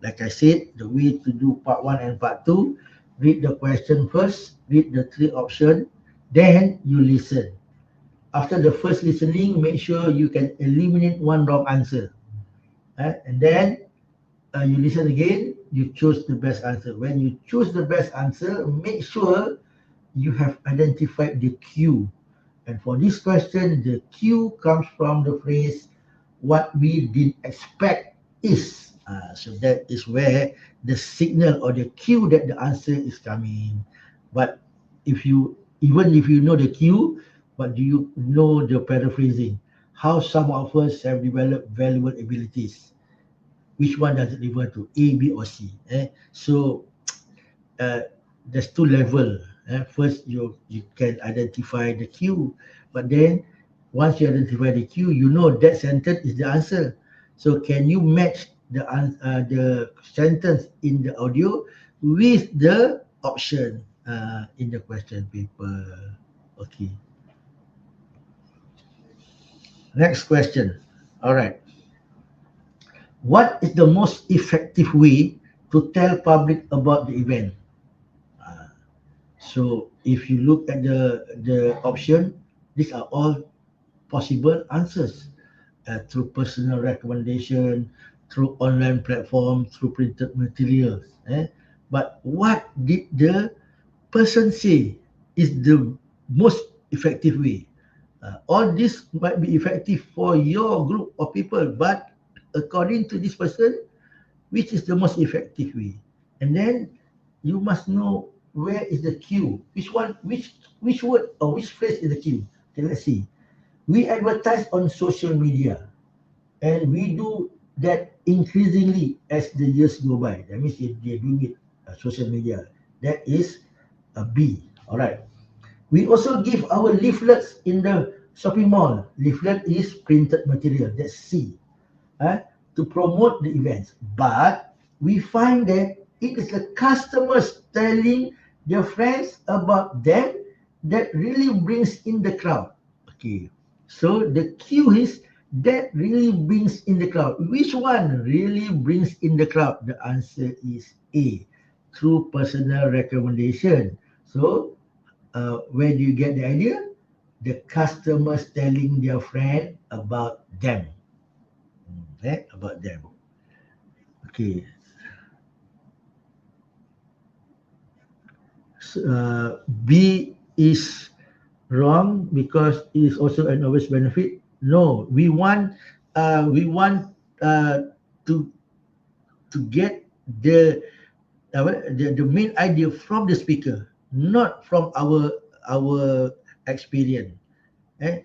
Like I said, the way to do part one and part two, read the question first, read the three options, then you listen. After the first listening, make sure you can eliminate one wrong answer. And then you listen again, you choose the best answer. When you choose the best answer, make sure you have identified the cue. And for this question, the cue comes from the phrase, what we didn't expect is. So that is where the signal or the cue that the answer is coming. But even if you know the cue, but do you know the paraphrasing? How some of us have developed valuable abilities. Which one does it refer to? A, B, or C? So uh, there's two level. First, you can identify the cue, but then once you identify the cue, you know that sentence is the answer. So can you match the sentence in the audio with the option in the question paper? Okay. Next question. All right. What is the most effective way to tell public about the event? So if you look at the option, these are all possible answers through personal recommendation, through online platform, through printed materials. But what did the person say is the most effective way? All this might be effective for your group of people, but according to this person, which is the most effective way? And then you must know where is the cue, which word or which phrase is the cue. Okay, let's see. We advertise on social media, and we do that increasingly as the years go by. That means they're doing it social media. That is a B. All right. We also give our leaflets in the shopping mall. Leaflet is printed material. That's C. To promote the events. But we find that it is the customers telling their friends about them that really brings in the crowd. Okay. So the cue is that really brings in the crowd. Which one really brings in the crowd? The answer is A, through personal recommendation. So where do you get the idea? The customers telling their friend about them. About them. Okay. B is wrong because it is also an obvious benefit. No, we want to get the main idea from the speaker, not from our experience.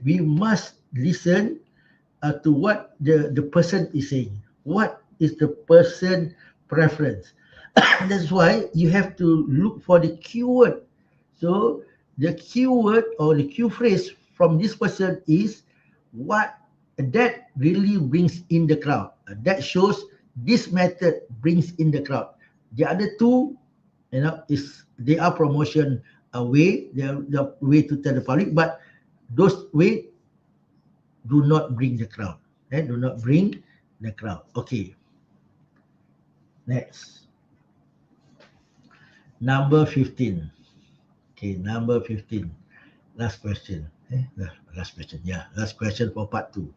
We must listen to what the person is saying. What is the person preference? That's why you have to look for the keyword. So the keyword or the cue phrase from this person is what that really brings in the crowd. That shows this method brings in the crowd. The other two, is they are promotion way, they are the way to tell the public, but those way do not bring the crowd. Do not bring the crowd. Okay. Next. Number 15. Okay, number 15. Last question. Last question. Yeah, last question for part 2.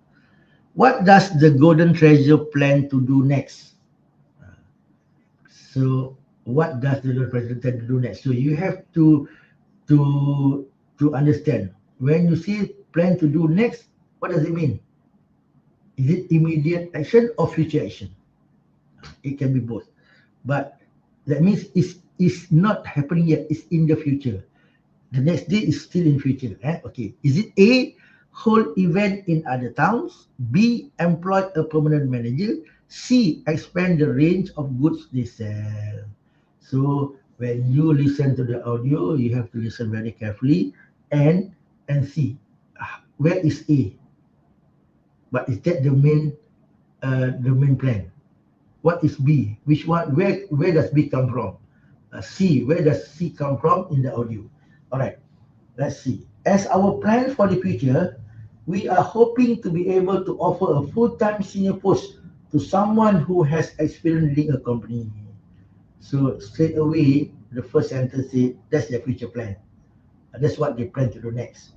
What does the golden treasure plan to do next? So what does the golden treasure plan to do next? So you have to understand. When you see plan to do next, what does it mean? Is it immediate action or future action? It can be both. But that means it's not happening yet. It's in the future. The next day is still in future. Okay. Is it A, hold event in other towns? B, employ a permanent manager? C, expand the range of goods they sell? So when you listen to the audio, you have to listen very carefully and see where is A. But is that the main plan? What is B? Which one? Where does B come from? C. Where does C come from in the audio? All right. Let's see. As our plan for the future, we are hoping to be able to offer a full-time senior post to someone who has experience leading a company. So straight away, the first sentence says that's their future plan. That's what they plan to do next.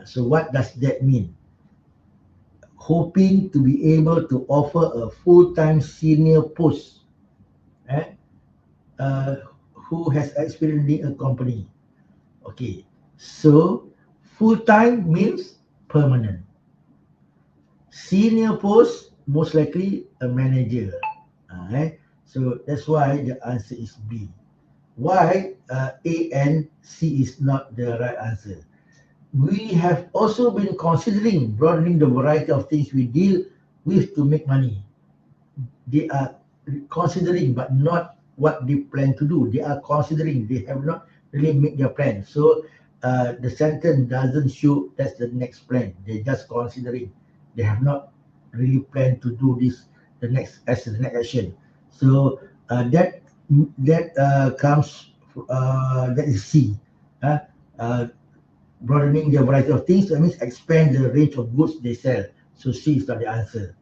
So what does that mean? Hoping to be able to offer a full-time senior post uh, who has experience leading a company. Okay, so full-time means permanent. Senior post, most likely a manager. So that's why the answer is B. Why A and C is not the right answer? We have also been considering broadening the variety of things we deal with to make money. They are considering, but not what they plan to do. They are considering. They have not really made their plan. So the sentence doesn't show that's the next plan. They're just considering. They have not really planned to do this the next action. So that comes that is C. Uh, Broadening the variety of things, that means expand the range of goods they sell. So C is not the answer.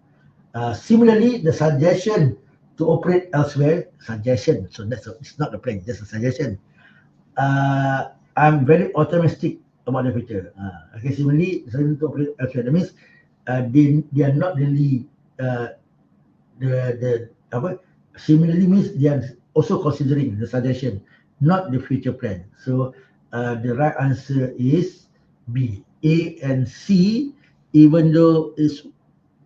Similarly, the suggestion to operate elsewhere, suggestion, so it's not a plan, just a suggestion. I'm very optimistic about the future. Okay, similarly, the suggestion to operate elsewhere, that means they are not really the apa? Similarly means they are also considering the suggestion, not the future plan. So the right answer is B. A and C, even though it's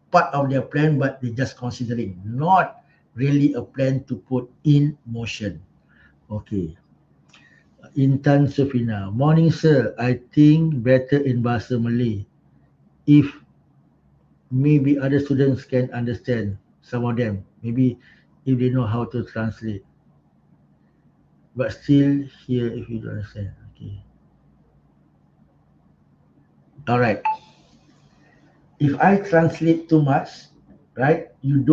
part of their plan, but they're just considering, not really a plan to put in motion. Okay. Intan Sofina. Morning, sir. I think better in Bahasa Malay. If maybe other students can understand, some of them, maybe if they know how to translate. But still here if you don't understand. Okay. All right. If I translate too much, right, you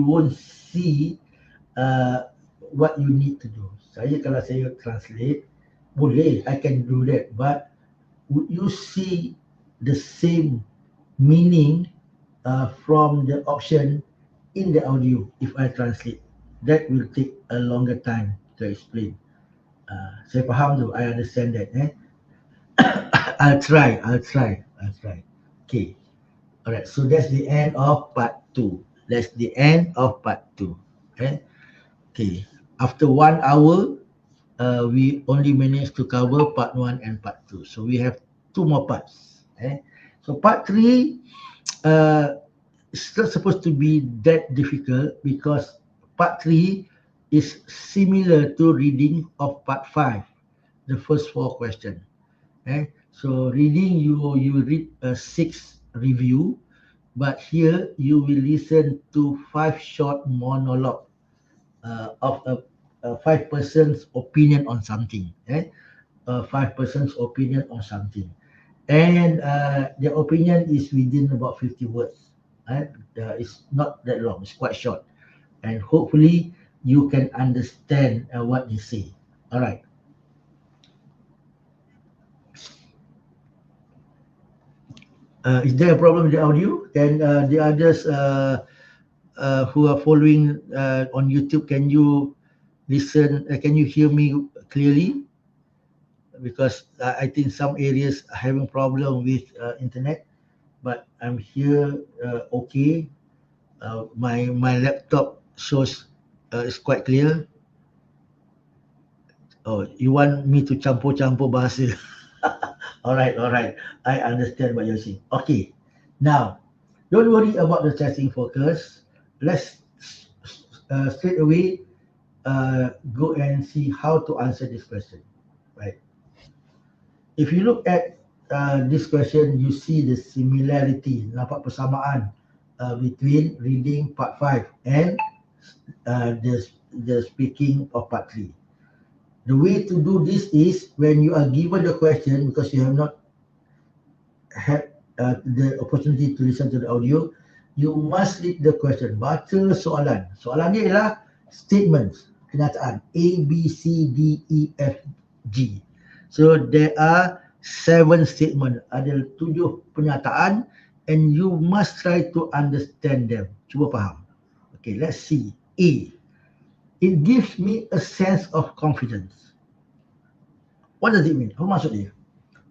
won't see what you need to do. Kalau saya translate, boleh, I can do that. But would you see the same meaning from the option in the audio if I translate? That will take a longer time to explain. Saya faham tu, I understand that. I'll try. Okay. Alright, so that's the end of part 2. That's the end of part 2. Okay. After 1 hour, we only managed to cover part 1 and part 2. So we have 2 more parts. So part 3, it's not supposed to be that difficult because part 3 is similar to reading of part 5, the first 4 questions. So reading, you read a 6 review, but here you will listen to 5 short monologue of a 5 person's opinion on something. 5 person's opinion on something, and their opinion is within about 50 words. It's not that long. It's quite short, and hopefully you can understand what they say. All right. Is there a problem with the audio? Can the others who are following on YouTube, can you listen? Can you hear me clearly? Because I think some areas are having problem with internet, but I'm here okay. My laptop shows is quite clear. Oh, you want me to campur-campur bahasa? All right. I understand what you're saying. Okay. Now, don't worry about the testing focus. Let's straight away go and see how to answer this question. Right. If you look at this question, you see the similarity, nampak persamaan between reading part 5 and the speaking of part 3. The way to do this is when you are given the question, because you have not had the opportunity to listen to the audio, you must read the question. Baca soalan. Soalan dia ialah statements, kenyataan A, B, C, D, E, F, G. So there are 7 statements. Ada 7 pernyataan and you must try to understand them. Cuba faham. Okay, let's see. A. It gives me a sense of confidence. What does it mean? Apa maksud dia?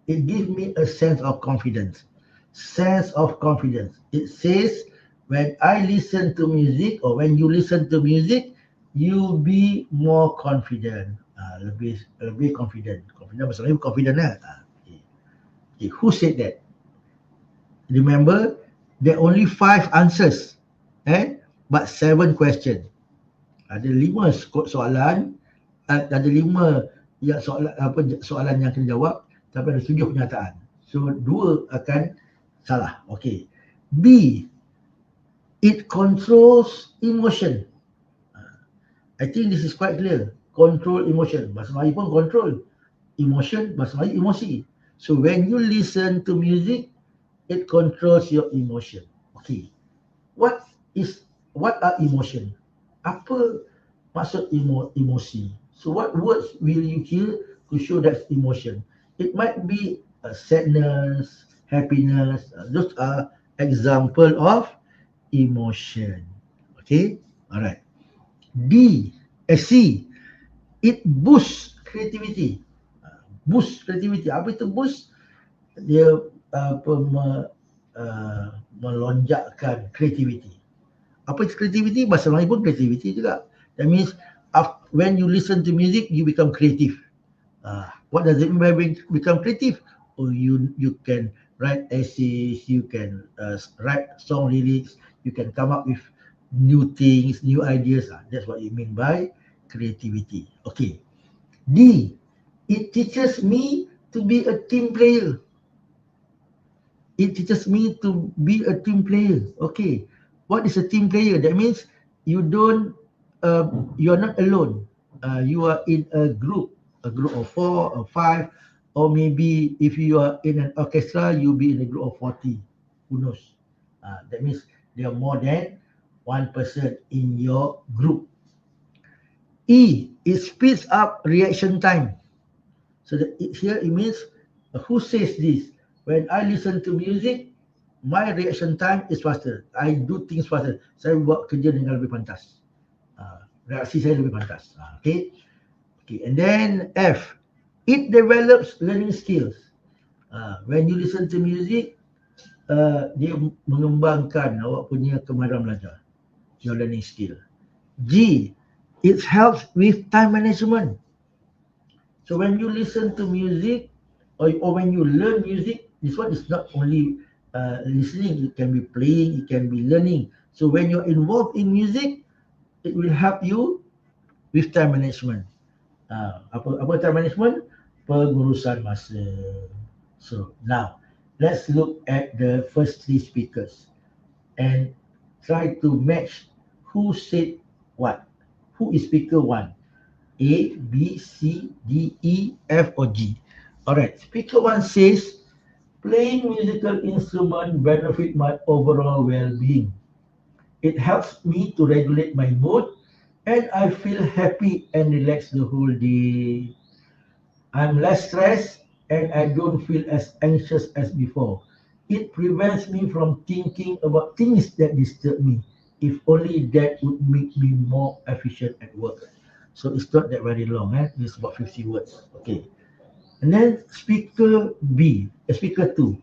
It gives me a sense of confidence. Sense of confidence. It says when I listen to music or when you listen to music, you'll be more confident. Lebih confident. Confident maksudnya confident lah. Okay. Who said that? Remember, there are only 5 answers, but 7 questions. Ada 5 soalan, ada 5 soalan yang kena jawab, tapi ada 7 pernyataan. So 2 akan salah. Okay. B. It controls emotion. I think this is quite clear. Control emotion. Bahasa Melayu pun control. Emotion, bahasa Melayu emosi. So when you listen to music, it controls your emotion. Okay. What are emotion? Apa maksud emosi? So what words will you hear to show that emotion? It might be sadness, happiness. Those are example of emotion. Okay, all right. C. It boosts creativity. Boost creativity. Apa itu boost? Dia melonjakkan creativity. Apa itu creativity? Bahasa Melayu pun creativity juga. That means when you listen to music, you become creative. What does it mean by become creative? You can write essays, you can write song lyrics, you can come up with new things, new ideas. That's what you mean by creativity. Okay. D. It teaches me to be a team player. It teaches me to be a team player. Okay. What is a team player? That means you're not alone. You are in a group of 4 or 5, or maybe if you are in an orchestra, you'll be in a group of 40. Who knows? That means there are more than one person in your group. E. It speeds up reaction time. So here it means who says this? When I listen to music, my reaction time is faster. I do things faster. Saya buat kerja dengan lebih pantas. Reaksi saya lebih pantas. Okay. And then F. It develops learning skills. When you listen to music, dia mengembangkan awak punya kemahiran belajar. Your learning skill. G. It helps with time management. So when you listen to music or when you learn music, this one is not only listening, it can be playing, it can be learning. So when you're involved in music, it will help you with time management. Apa time management? Pengurusan masa. So now, let's look at the first 3 speakers and try to match who said what. Who is speaker 1? A, B, C, D, E, F, or G. Alright, speaker 1 says, playing musical instrument benefit my overall well-being. It helps me to regulate my mood and I feel happy and relaxed the whole day. I'm less stressed and I don't feel as anxious as before. It prevents me from thinking about things that disturb me. If only that would make me more efficient at work. So it's not that very long, it's about 50 words. Okay. And then speaker 2.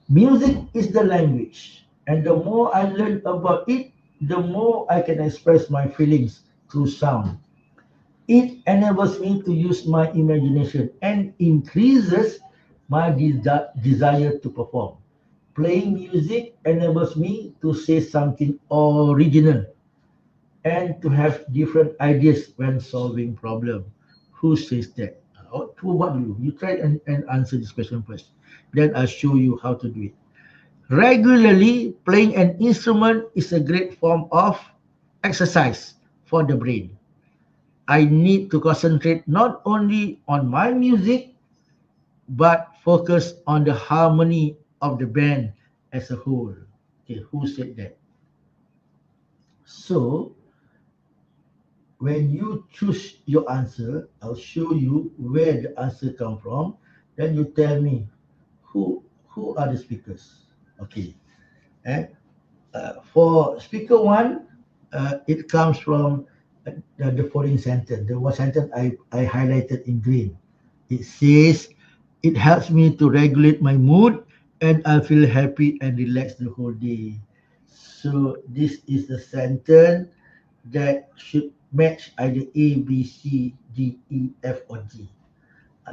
Music is the language, and the more I learn about it, the more I can express my feelings through sound. It enables me to use my imagination and increases my desire to perform. Playing music enables me to say something original and to have different ideas when solving problem. Who says that? Who about you? You try and answer this question first. Then I'll show you how to do it. Regularly playing an instrument is a great form of exercise for the brain. I need to concentrate not only on my music, but focus on the harmony of the band as a whole. Okay, who said that? So, when you choose your answer, I'll show you where the answer come from. Then you tell me who are the speakers. Okay. Eh? For speaker one, it comes from the following sentence. The one sentence I highlighted in green. It says, it helps me to regulate my mood and I feel happy and relaxed the whole day. So this is the sentence that should match either A, B, C, D, E, F, or G.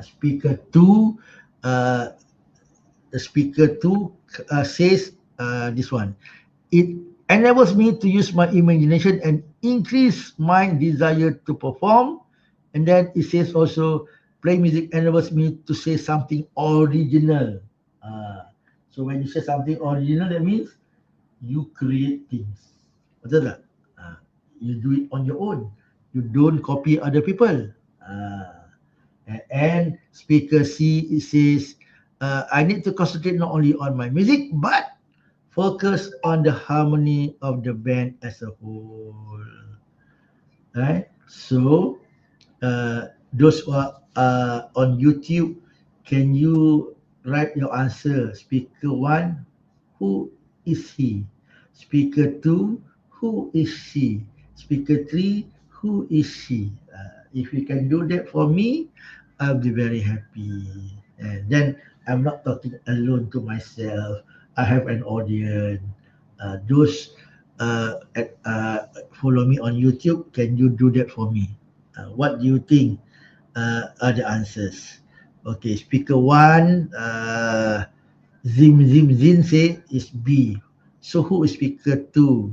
Speaker 2, uh, the speaker 2 says this one. It enables me to use my imagination and increase my desire to perform. And then it says also, play music enables me to say something original. So when you say something original, that means you create things. Betul tak? You do it on your own. You don't copy other people. And speaker C, it says, I need to concentrate not only on my music, but focus on the harmony of the band as a whole. Right? So, those who are on YouTube, can you write your answer? Speaker 1, who is he? Speaker 2, who is she? Speaker 3, who is she? If you can do that for me, I'll be very happy. And then I'm not talking alone to myself. I have an audience. Those follow me on YouTube, can you do that for me? What do you think are the answers? Okay, speaker 1, Zin say is B. So who is speaker 2?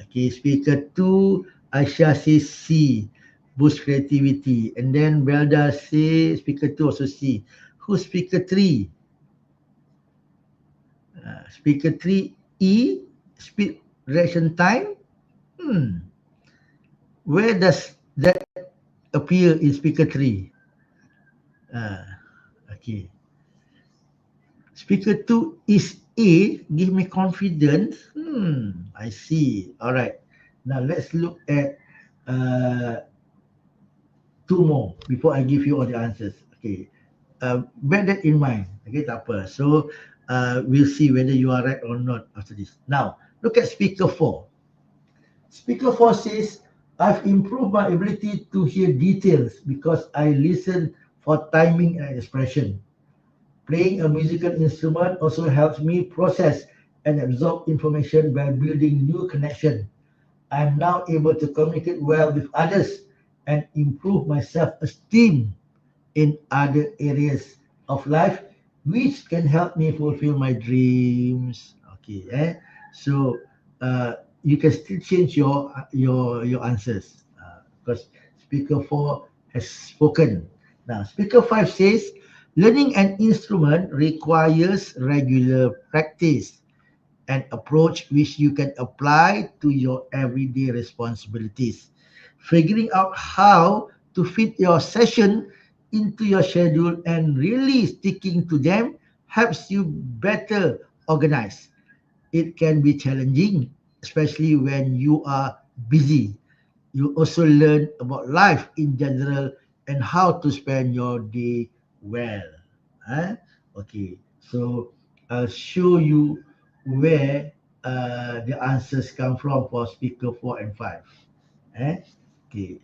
Okay, speaker 2, Aisha says C, boost creativity. And then Belda say speaker 2 also C. Who's speaker 3? Speaker 3, E, speed reaction time. Where does that appear in speaker 3? Okay. Speaker 2 is A, give me confidence. I see. All right. Now let's look at two more before I give you all the answers. Okay. Bear that in mind. Okay, tak apa. So we'll see whether you are right or not after this. Now, look at speaker 4. Speaker 4 says, I've improved my ability to hear details because I listen for timing and expression. Playing a musical instrument also helps me process and absorb information by building new connections. I'm now able to communicate well with others and improve my self-esteem in other areas of life, which can help me fulfill my dreams. Okay, so you can still change your answers because speaker 4 has spoken. Now, speaker 5 says, learning an instrument requires regular practice, an approach which you can apply to your everyday responsibilities. Figuring out how to fit your session into your schedule and really sticking to them helps you better organize. It can be challenging, especially when you are busy. You also learn about life in general and how to spend your day well. Okay, so I'll show you where the answers come from for speaker 4 and 5. Okay.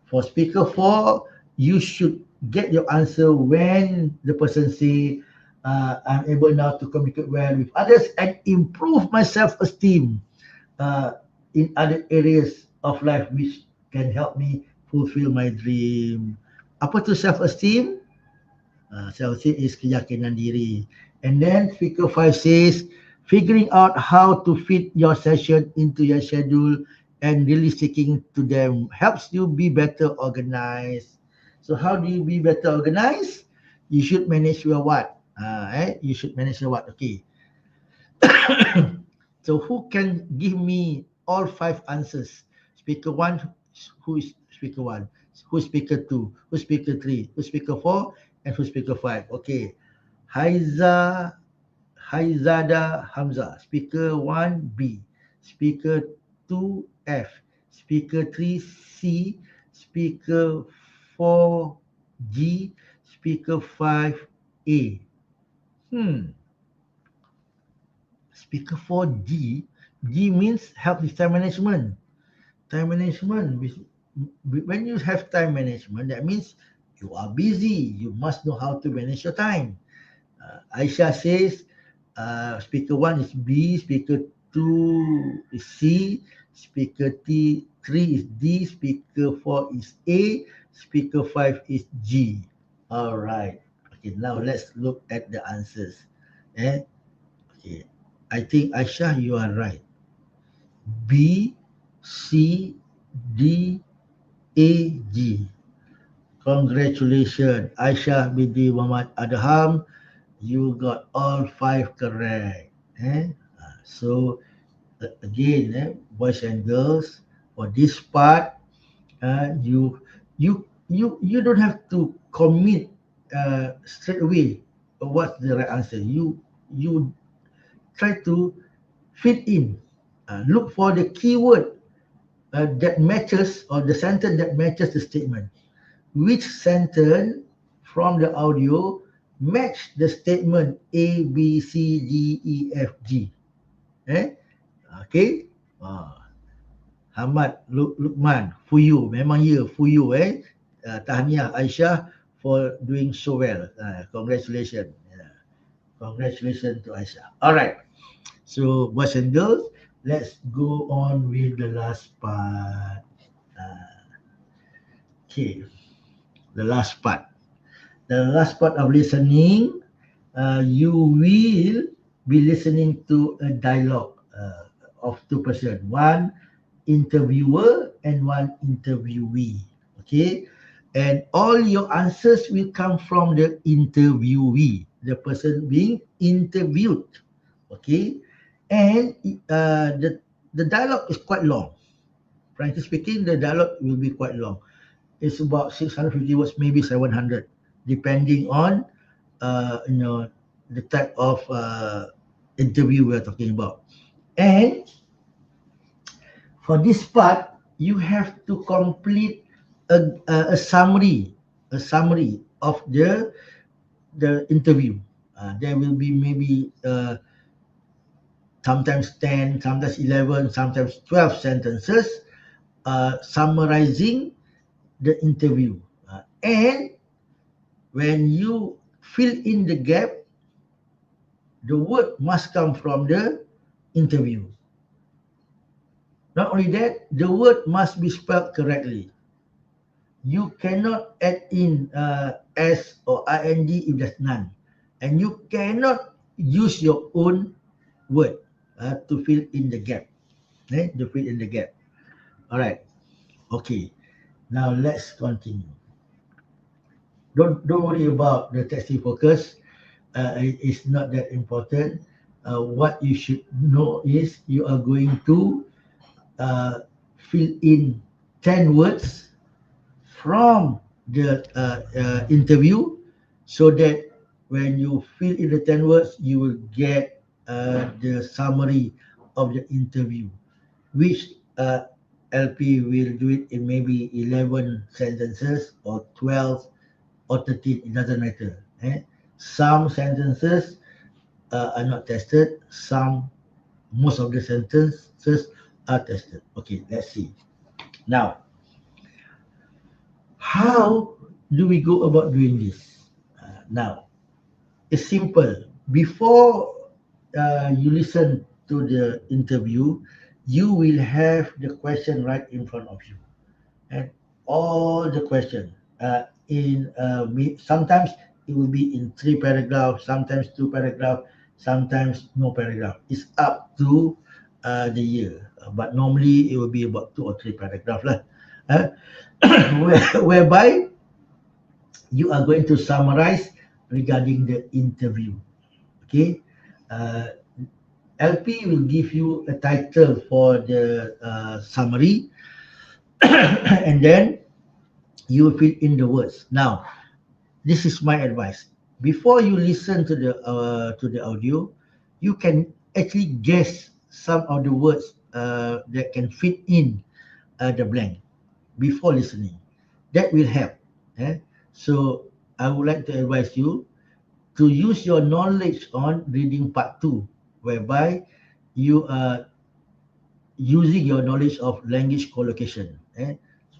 For speaker 4, you should get your answer when the person say, I'm able now to communicate well with others and improve my self-esteem in other areas of life which can help me fulfill my dream. Apa tu self-esteem? Self-esteem is keyakinan diri. And then figure 5 says, figuring out how to fit your session into your schedule and really sticking to them helps you be better organized. So how do you be better organized? You should manage your what? You should manage your what? Okay. So who can give me all 5 answers? Speaker 1, who is speaker 1? Who's speaker 2? Who's speaker 3? Who's speaker 4? And who's speaker 5? Okay. Haizada Hamza. Speaker 1 B. Speaker 2 F. Speaker 3 C. Speaker 4 G. Speaker 5 A. Speaker 4 G. G means help with time management. Time management. When you have time management, that means you are busy. You must know how to manage your time. Aisha says, speaker 1 is B, speaker 2 is C, speaker 3 is D, speaker 4 is A, speaker 5 is G. All right. Okay, now let's look at the answers. Okay. I think Aisha, you are right. B, C, D, A, G. Congratulations, Aisha binti Muhammad Adham. You got all 5 correct. So again, boys and girls, for this part, you don't have to commit straight away what's the right answer. You try to fit in. Look for the keyword that matches, or the sentence that matches the statement. Which sentence from the audio match the statement A, B, C, D, E, F, G? Okay. Hamad Lukman, for you, memang ya, for you. Tahniah Aisyah for doing so well. Congratulations. Congratulations to Aisyah. All right. So, boys and girls, let's go on with the last part. Okay. The last part. The last part of listening, you will be listening to a dialogue of 2 persons. One interviewer and one interviewee. Okay. And all your answers will come from the interviewee, the person being interviewed. Okay. And the dialogue is quite long. Frankly speaking, the dialogue will be quite long. It's about 650 words, maybe 700, depending on the type of interview we're talking about. And for this part, you have to complete a summary of the interview. There will be maybe sometimes 10, sometimes 11, sometimes 12 sentences summarizing the interview. And when you fill in the gap, the word must come from the interview. Not only that, the word must be spelled correctly. You cannot add in S or ING if there's none. And you cannot use your own word to fill in the gap. To fill in the gap. All right. Okay. Now let's continue. Don't worry about the texting focus. It's not that important. What you should know is you are going to fill in 10 words from the interview, so that when you fill in the 10 words, you will get the summary of the interview, which LP will do it in maybe 11 sentences or 12 or 13, it doesn't matter. Some sentences are not tested, some most of the sentences are tested. Okay, let's see. Now, how do we go about doing this? Now, it's simple. Before you listen to the interview, you will have the question right in front of you, and all the question sometimes it will be in 3 paragraphs, sometimes 2 paragraphs, sometimes no paragraph. It's up to the year, but normally it will be about 2 or 3 paragraphs lah. Uh, whereby you are going to summarize regarding the interview. Okay, uh, LP will give you a title for the summary, and then you fill in the words. Now, this is my advice. Before you listen to the audio, you can actually guess some of the words that can fit in the blank before listening. That will help. Eh? So I would like to advise you to use your knowledge on reading part 2, whereby you are using your knowledge of language collocation.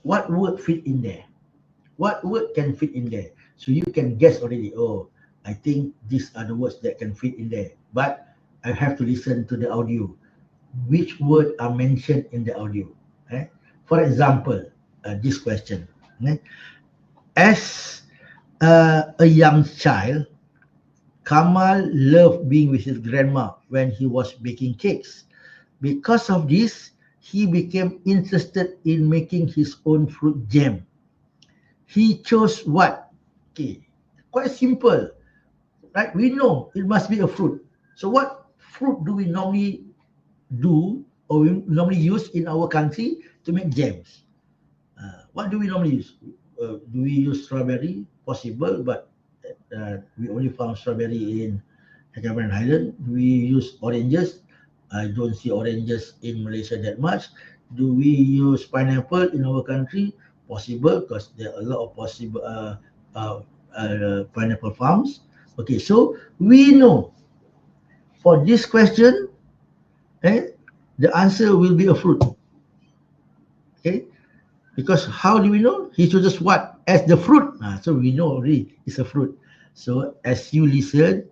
What word fit in there? What word can fit in there? So you can guess already, oh, I think these are the words that can fit in there. But I have to listen to the audio. Which word are mentioned in the audio? For example, this question. As a young child, Kamal loved being with his grandma when he was baking cakes. Because of this, he became interested in making his own fruit jam. He chose what? Okay, quite simple, right? We know it must be a fruit. So what fruit do we normally do or we normally use in our country to make jams? What do we normally use? Do we use strawberry? Possible, but we only found strawberry in Cameron Highland. Do we use oranges? I don't see oranges in Malaysia that much. Do we use pineapple in our country? Possible, because there are a lot of possible pineapple farms. Okay, so we know for this question, the answer will be a fruit. Okay, because how do we know? He chooses what as the fruit. So we know already it's a fruit. So as you listen,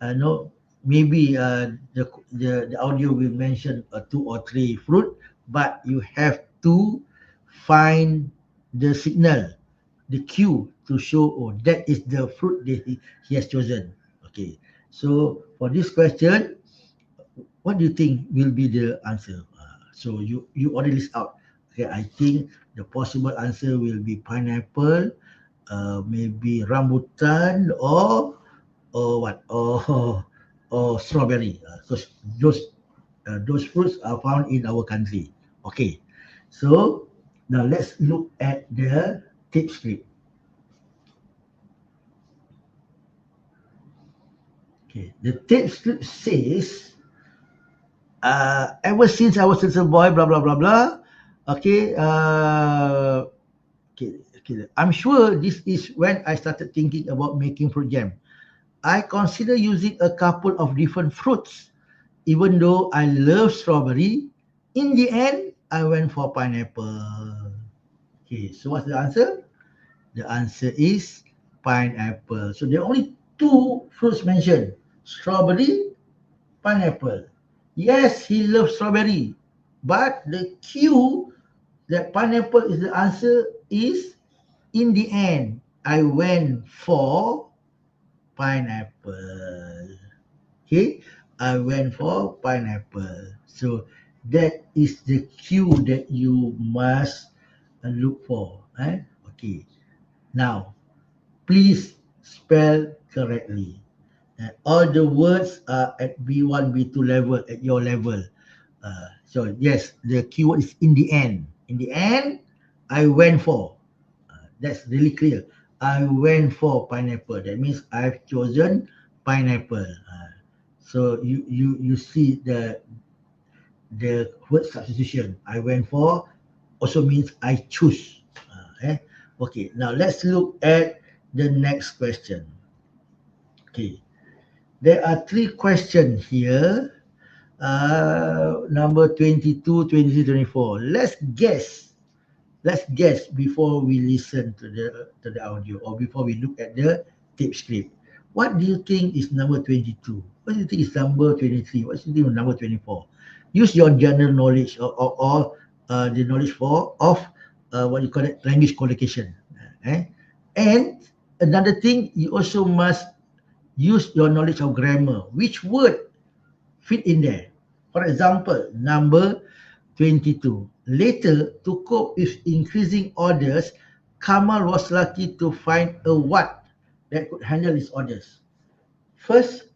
no, maybe the audio will mention 2 or 3 fruit, but you have to find the signal, the cue to show, oh, that is the fruit that he has chosen. Okay, so for this question, what do you think will be the answer? So you already list out. Okay, I think the possible answer will be pineapple, maybe rambutan, or what? Or strawberry. Because those fruits are found in our country. Okay, so now let's look at the tip script. Okay, the tip script says, ever since I was a little boy, blah blah blah blah. Okay, okay. I'm sure this is when I started thinking about making fruit jam. I consider using a couple of different fruits. Even though I love strawberry, in the end, I went for pineapple. Okay, so what's the answer? The answer is pineapple. So there are only 2 fruits mentioned, strawberry, pineapple. Yes, he loves strawberry, but the cue that pineapple is the answer is, in the end, I went for pineapple. Okay, I went for pineapple. So that is the cue that you must look for. Okay, now please spell correctly. All the words are at B1, B2 level, at your level. So yes, the keyword is in the end. In the end, I went for. That's really clear. I went for pineapple. That means I've chosen pineapple. So you see the word substitution. I went for also means I choose. Okay, now let's look at the next question. Okay, there are 3 questions here. Number 22, 23, 24. Let's guess before we listen to the audio or before we look at the tape script. What do you think is number 22? What do you think is number 23? What do you think is number 24? Use your general knowledge or the knowledge of what you call it, language collocation. And another thing, you also must use your knowledge of grammar. Which word fit in there? For example, number 22. Later, to cope with increasing orders, Kamal was lucky to find a what that could handle his orders. First,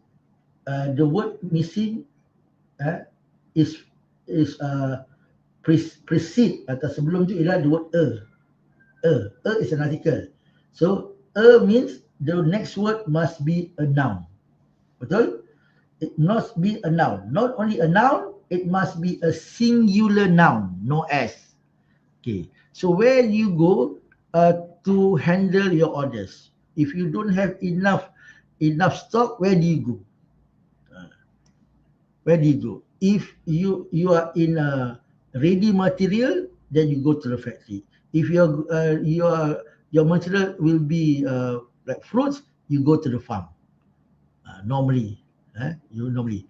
the word missing uh, is precede atau sebelum tu ialah the word a. A is an article. So a means the next word must be a noun. Betul? It must be a noun. Not only a noun, it must be a singular noun, no S. Okay. So where you go to handle your orders? If you don't have enough stock, where do you go? Where do you go? If you are in a ready material, then you go to the factory. If your material will be like fruits, you go to the farm. Normally, you normally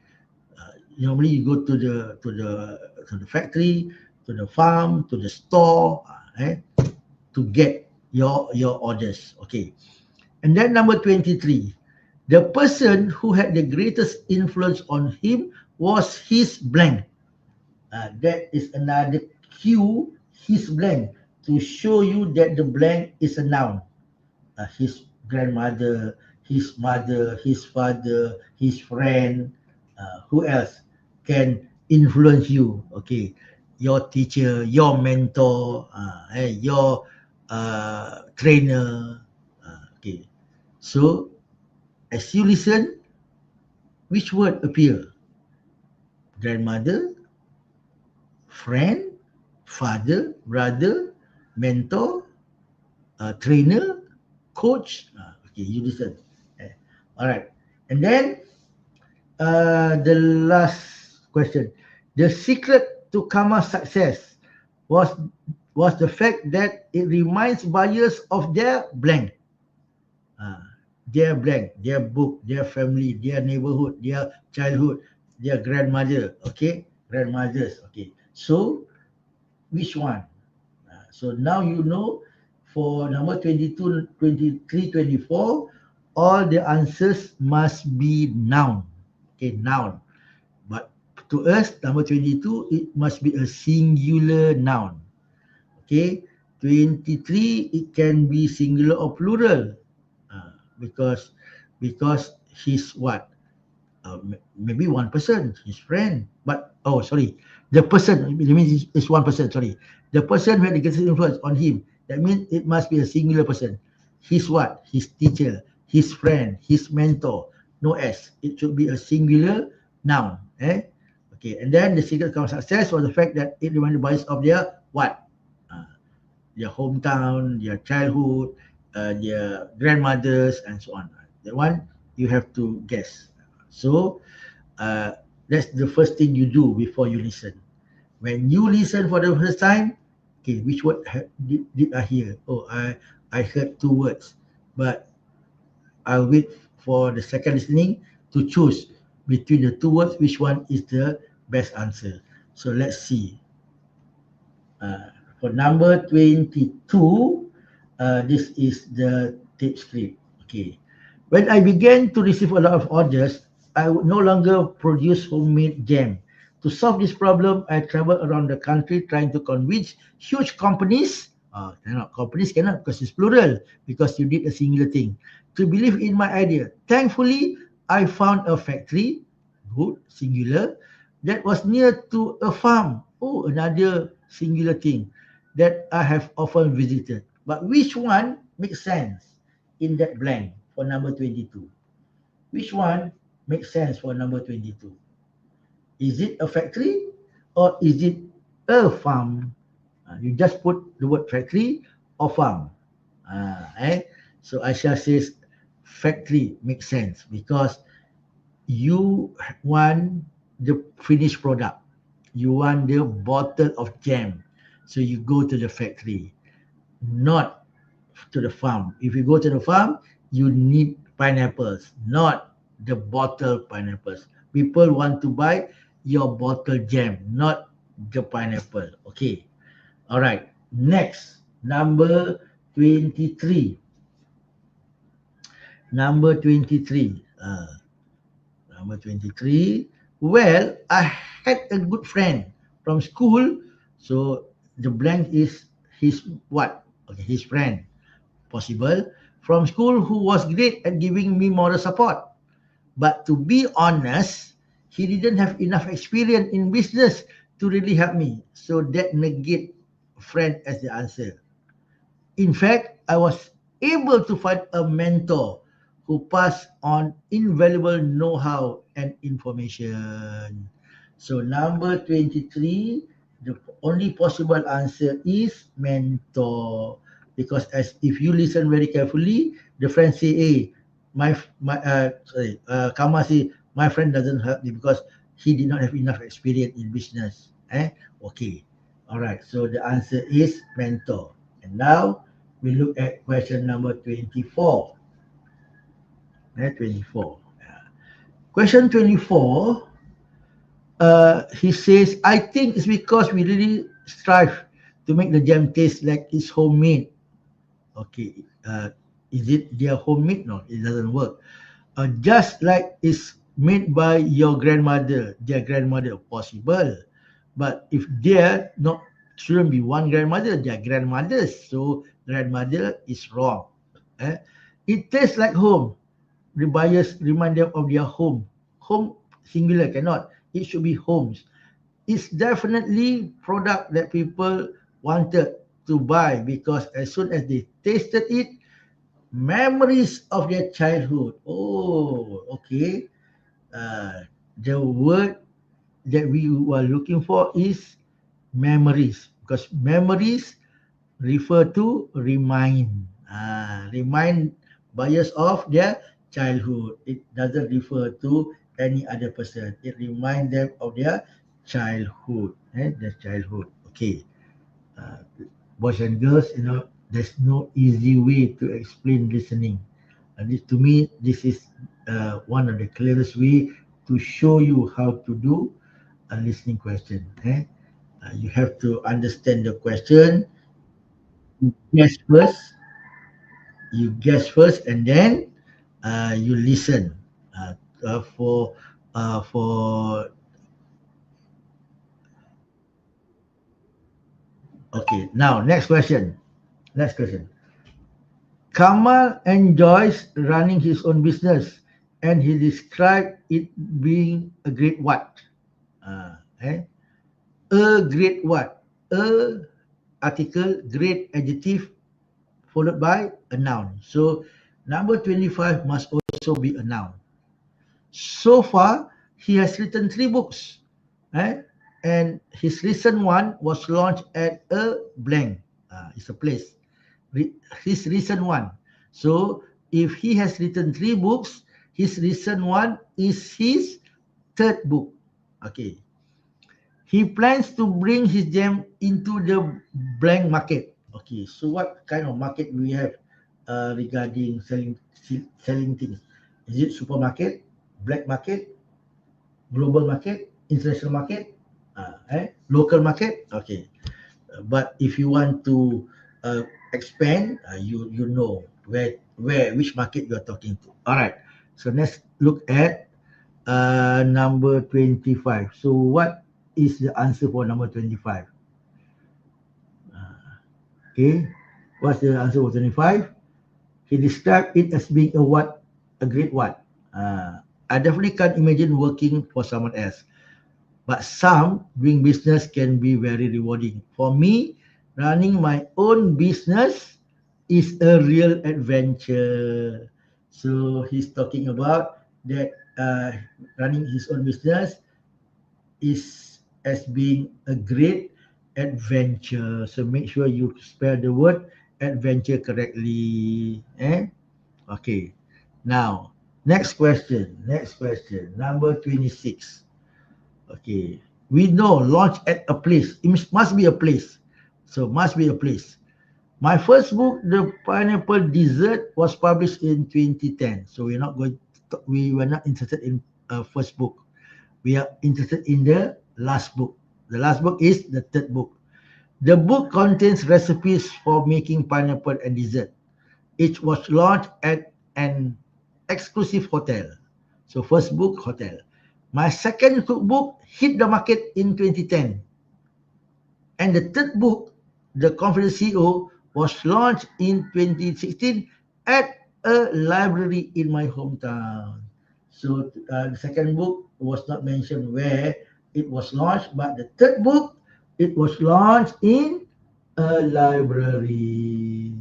you go to the factory, to the farm, to the store, to get your orders. Okay. And then number 23, the person who had the greatest influence on him was his blank. That is another cue, his blank, to show you that the blank is a noun. His grandmother, his mother, his father, his friend, who else can influence you? Okay, your teacher, your mentor, your trainer. Okay, so as you listen, which word appear? Grandmother, friend, father, brother, mentor, trainer, coach. Okay, you listen. All right. And then the last question. The secret to Kama's success was the fact that it reminds buyers of their blank. Their blank, their book, their family, their neighborhood, their childhood, their grandmother. Okay, grandmothers. Okay. So which one? So now you know for number 22, 23, 24, all the answers must be noun. Okay, noun. But to us, number 22, it must be a singular noun. Okay, 23, it can be singular or plural. Because he's what? Maybe one person, his friend. But, oh, sorry. The person, it means it's one person, sorry. The person who had the greatest influence on him, that means it must be a singular person. His what? His teacher, his friend, his mentor. No S. It should be a singular noun. Okay, and then the secret of success was the fact that it reminded boys of their what? Their hometown, their childhood, their grandmothers, and so on. That one, you have to guess. So, that's the first thing you do before you listen. When you listen for the first time, okay, which word did I hear? Oh, I heard two words, but I'll wait for the second listening to choose between the two words which one is the best answer. So let's see. For number 22, this is the tape script. Okay. When I began to receive a lot of orders, I would no longer produce homemade jam. To solve this problem, I traveled around the country trying to convince huge companies, companies cannot because it's plural, because you did a singular thing, to believe in my idea. Thankfully, I found a factory, good, singular, that was near to a farm. Oh, another singular thing that I have often visited. But which one makes sense in that blank for number 22? Which one makes sense for number 22? Is it a factory or is it a farm? You just put the word factory or farm. So Aisha says factory makes sense because you want the finished product. You want the bottle of jam. So you go to the factory, not to the farm. If you go to the farm, you need pineapples, not the bottle pineapples. People want to buy your bottle jam, not the pineapple. Okay. All right. Next, number 23. Number 23. Number 23. Well, I had a good friend from school. So the blank is his what? Okay, his friend. Possible. From school who was great at giving me moral support. But to be honest, he didn't have enough experience in business to really help me. So that negate friend as the answer. In fact, I was able to find a mentor who passed on invaluable know-how and information. So number 23, the only possible answer is mentor. Because as if you listen very carefully, the friend say, hey, Kama say, my friend doesn't help me because he did not have enough experience in business. Okay. All right. So the answer is mentor. And now we look at question number 24. 24. Question 24, he says, I think it's because we really strive to make the jam taste like it's homemade. Okay. Is it their homemade? No, it doesn't work. Just like it's made by your grandmother, their grandmother, possible. But if they're not, shouldn't be one grandmother, they're grandmothers. So grandmother is wrong. Eh? It tastes like home. The buyers remind them of their home. Home singular cannot. It should be homes. It's definitely product that people wanted to buy because as soon as they tasted it, memories of their childhood. Oh, okay. The word that we were looking for is memories because memories refer to remind. Remind buyers of their childhood. It doesn't refer to any other person. It reminds them of their childhood. Their childhood. Okay. Uh, Boys and girls, there's no easy way to explain listening. And to me, this is one of the clearest way to show you how to do a listening question. You have to understand the question. You guess first. You guess first, and then you listen uh, uh, for for. Okay. Now, next question. Next question. Kamal enjoys running his own business, and he described it being a great what? Uh, eh? A great what? A article, great adjective, followed by a noun. So number 25 must also be a noun. So far, he has written 3 books. Eh? And his recent one was launched at a blank. It's a place. His recent one. So if he has written 3 books, his recent one is his third book. Okay. He plans to bring his gem into the blank market. Okay, so what kind of market we have regarding selling things? Is it supermarket, black market, global market, international market, local market? Okay, but if you want to expand, you know where which market you are talking to. All right, so let's look at number 25. So what is the answer for number 25? Okay, what's the answer for 25? He described it as being a what? A great what? I definitely can't imagine working for someone else. But some doing business can be very rewarding. For me, running my own business is a real adventure. So he's talking about that running his own business is as being a great adventure. So make sure you spell the word adventure correctly. Okay. Now, next question. Next question. Number 26. Okay. We know launch at a place. It must be a place. So must be a place. My first book, The Pineapple Dessert, was published in 2010. So we were not interested in first book. We are interested in the last book. The last book is the third book. The book contains recipes for making pineapple and dessert. It was launched at an exclusive hotel. So first book, hotel. My second cookbook hit the market in 2010. And the third book, The Confident CEO, was launched in 2016 at a library in my hometown. So the second book was not mentioned where it was launched, but the third book, it was launched in a library.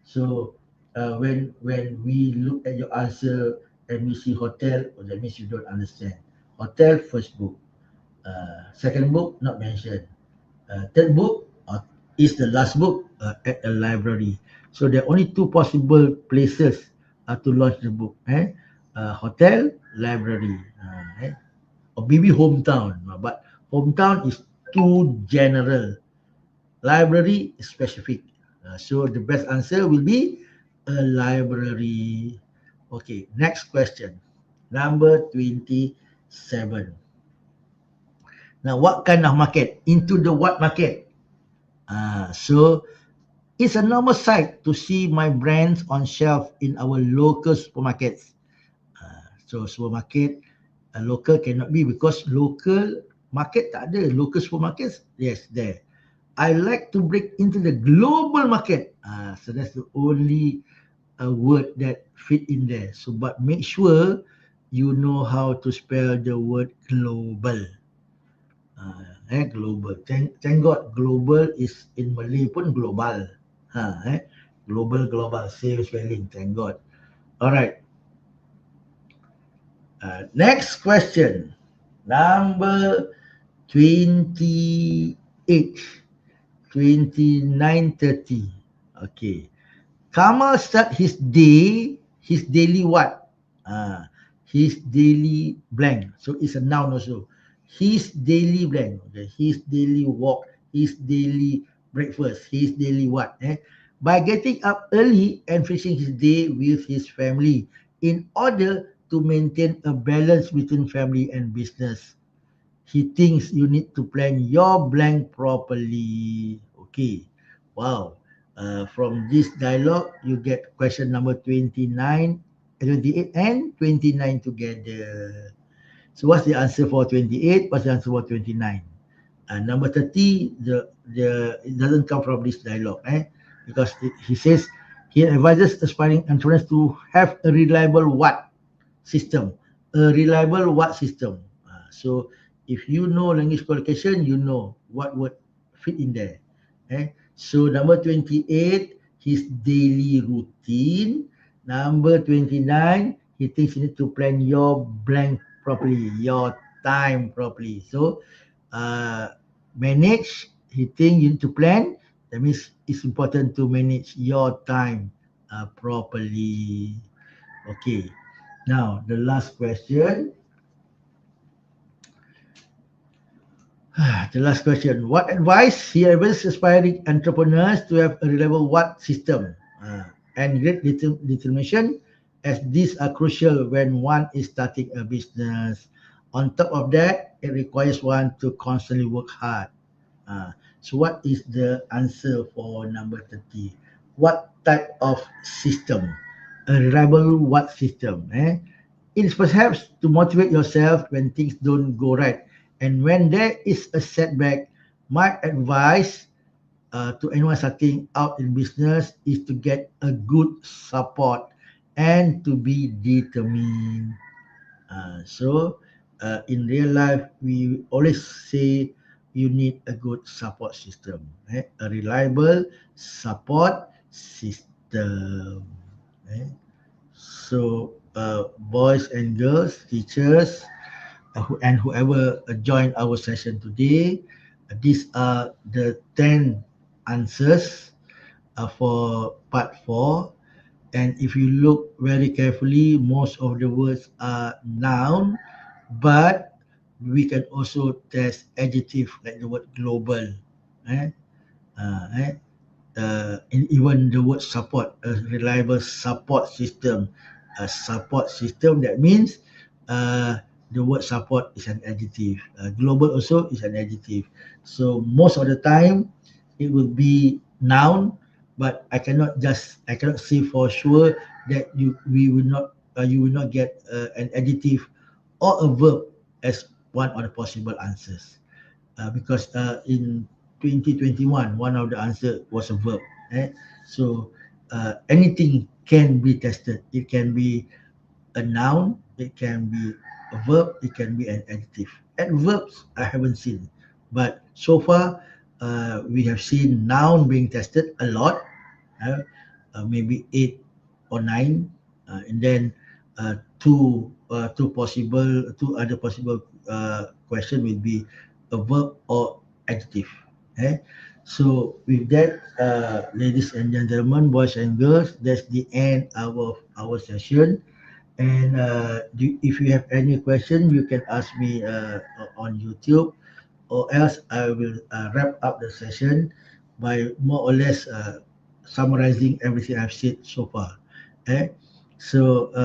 So when we look at your answer and we see hotel, that means you don't understand. Hotel, first book. Second book, not mentioned. Third book is the last book at a library. So there are only two possible places to launch the book. Hotel, library, or maybe hometown. But hometown is too general. Library is specific. So the best answer will be a library. Okay, next question. Number 27. Now, what kind of market? Into the what market? So it's a normal sight to see my brands on shelf in our local supermarkets. So supermarket local cannot be because local market tak ada. Local supermarkets, yes, there. I like to break into the global market. So that's the only word that fit in there. So but make sure you know how to spell the word global. Global. Thank God global is in Malay pun global. Global, same spelling. Thank God. All right. Next question. Number 28. 29:30. Okay. Kamal start his daily what? His daily blank. So it's a noun also. His daily blank. Okay. His daily walk. His daily breakfast. His daily what? By getting up early and finishing his day with his family in order to maintain a balance between family and business. He thinks you need to plan your blank properly. Okay. Wow. From this dialogue, you get question number 29, 28 and 29 together. So what's the answer for 28? What's the answer for 29? Number 30, it doesn't come from this dialogue, because he says he advises aspiring entrepreneurs to have a reliable what system, a reliable what system. So if you know language qualification, you know what would fit in there. So number 28, his daily routine. Number 29, he thinks you need to plan your blank properly, your time properly. So manage, he thinks you need to plan. That means it's important to manage your time properly. Okay. Now, the last question. The last question. What advice he advises aspiring entrepreneurs to have a reliable what system and great determination, as these are crucial when one is starting a business. On top of that, it requires one to constantly work hard. So what is the answer for number 30? What type of system? A reliable what system? It is perhaps to motivate yourself when things don't go right. And when there is a setback, my advice to anyone starting out in business is to get a good support and to be determined. So in real life, we always say you need a good support system, a reliable support system. So boys and girls, teachers, and whoever joined our session today, these are the 10 answers for part 4. And if you look very carefully, most of the words are noun, but we can also test adjective like the word global, eh? Eh? And even the word support, a reliable support system. A support system, that means the word support is an adjective. Global also is an adjective. So most of the time it will be noun, but I cannot say for sure that you will not get an adjective or a verb as one of the possible answers. Because in 2021, one of the answer was a verb. Eh? So anything can be tested. It can be a noun, it can be a verb, it can be an adjective. Adverbs I haven't seen, but so far we have seen noun being tested a lot, uh, maybe 8 or 9, and then two other possible question will be a verb or adjective. Eh? So with that, ladies and gentlemen, boys and girls, that's the end of our session. And if you have any question, you can ask me on YouTube, or else I will wrap up the session by more or less summarizing everything I've said so far. Eh? So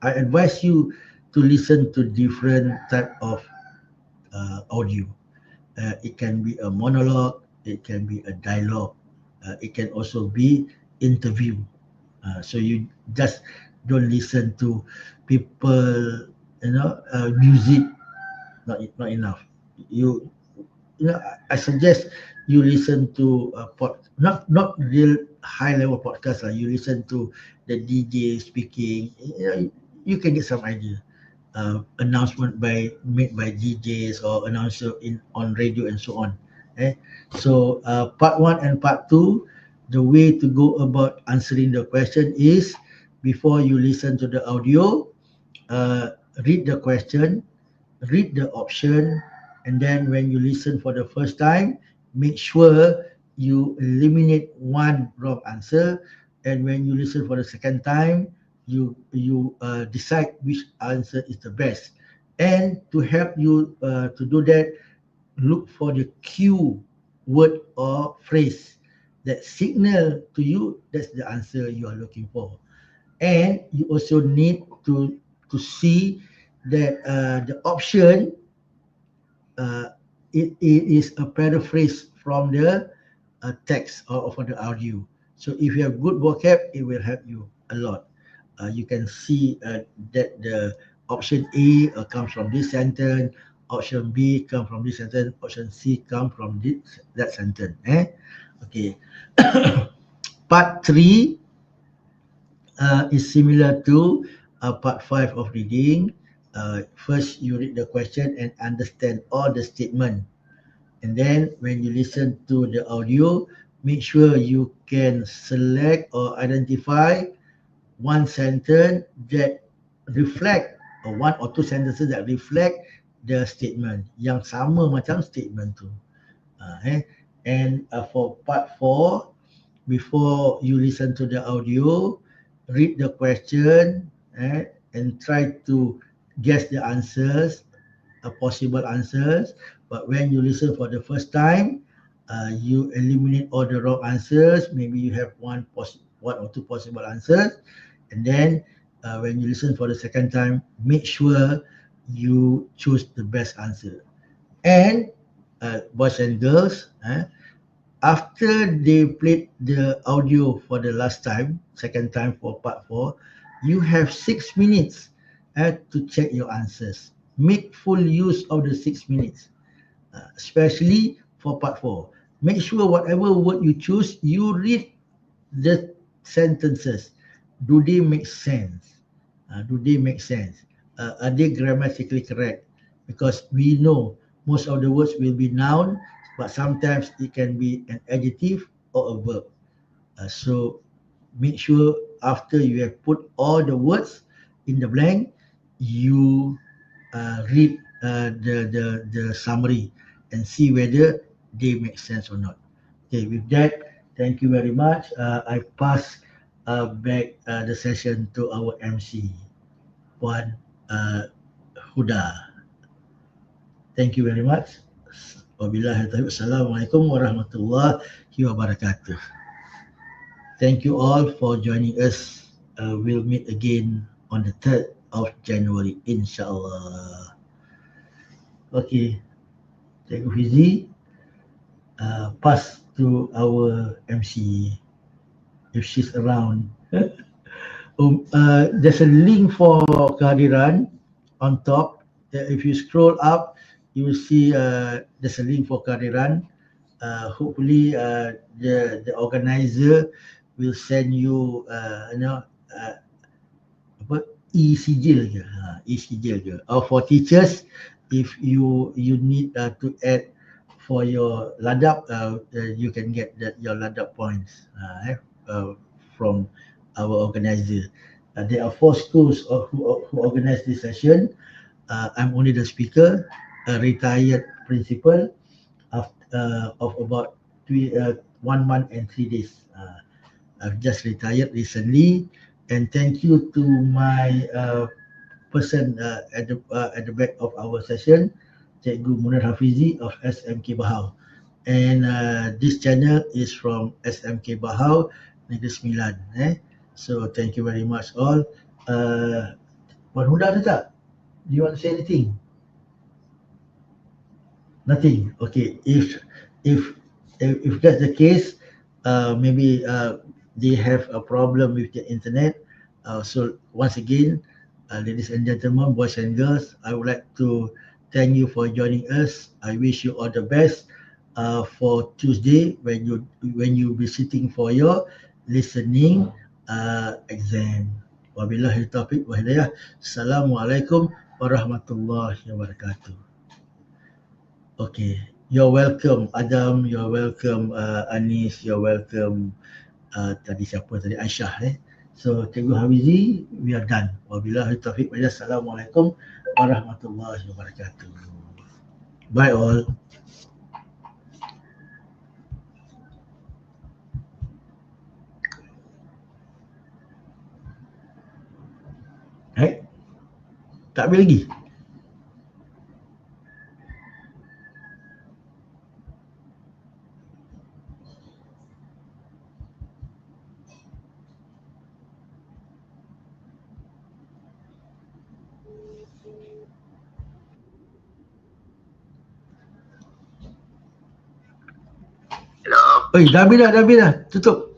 I advise you to listen to different type of audio. It can be a monologue, it can be a dialogue, it can also be interview. So you just don't listen to people, music. Not enough. You I suggest you listen to not real high level podcast lah. You listen to the DJ speaking. You can get some idea. Announcement made by DJs or announcer on radio and so on. Eh? So part one and part two, the way to go about answering the question is, before you listen to the audio, uh, read the question, read the option, and then when you listen for the first time, make sure you eliminate one wrong answer, and when you listen for the second time, you decide which answer is the best. And to help you to do that, look for the cue word or phrase that signal to you that's the answer you are looking for. And you also need to see that the option, uh, it is a paraphrase from the text or from the audio. So if you have good vocab, it will help you a lot. You can see that the option A comes from this sentence, option B comes from this sentence, option C comes from that sentence. Okay. Part 3 is similar to part 5 of reading. First, you read the question and understand all the statement. And then when you listen to the audio, make sure you can select or identify one sentence that reflect, or one or two sentences that reflect the statement yang sama macam statement tu. And for part 4, before you listen to the audio, read the question, and try to guess the answers, possible answers. But when you listen for the first time, you eliminate all the wrong answers. Maybe you have one or two possible answers. And then when you listen for the second time, make sure you choose the best answer. And boys and girls, after they played the audio for the last time, second time for part 4, you have 6 minutes to check your answers. Make full use of the 6 minutes, especially for part 4. Make sure whatever word you choose, you read the sentences. Do they make sense? Do they make sense? Are they grammatically correct? Because we know most of the words will be noun, but sometimes it can be an adjective or a verb. So make sure after you have put all the words in the blank, you read the summary and see whether they make sense or not. Okay, with that, thank you very much. I pass back the session to our MC, Puan Huda. Thank you very much. Wabillahi taufiq. Assalamualaikum warahmatullahi wabarakatuh. Thank you all for joining us. We'll meet again on the 3rd of January, insyaAllah. Okay, Cikgu Fizi, pass to our MC if she's around. There's a link for kehadiran on top. If you scroll up, you will see there's a link for kehadiran. Hopefully, the organizer will send you, e-sijil ke? E-sijil ke? Or for teachers, if you need to add for your ladap, you can get your ladap points from our organizer. There are 4 schools who organize this session. I'm only the speaker, a retired principal of about 1 month and 3 days. I've just retired recently, and thank you to my person at the back of our session, Cikgu Munir Hafizi of SMK Bahau. And this channel is from SMK Bahau Negeri Sembilan. So thank you very much all. Puan Huda ada tak? Do you want to say anything? Nothing. Okay. If that's the case, maybe they have a problem with the internet. So once again, ladies and gentlemen, boys and girls, I would like to thank you for joining us. I wish you all the best for Tuesday when you be sitting for your listening exam. Wabillahi taufiq wa hidayah. Assalamualaikum warahmatullahi wabarakatuh. Okay, you're welcome Adam, you're welcome Anis, you're welcome tadi siapa tadi, Aisyah. So Cikgu Hafizi, we are done. Wabillahi taufiq wa hidayah. Assalamualaikum warahmatullahi wabarakatuh. Bye all. Tak habis lagi? Dah habis dah, tutup.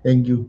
Thank you.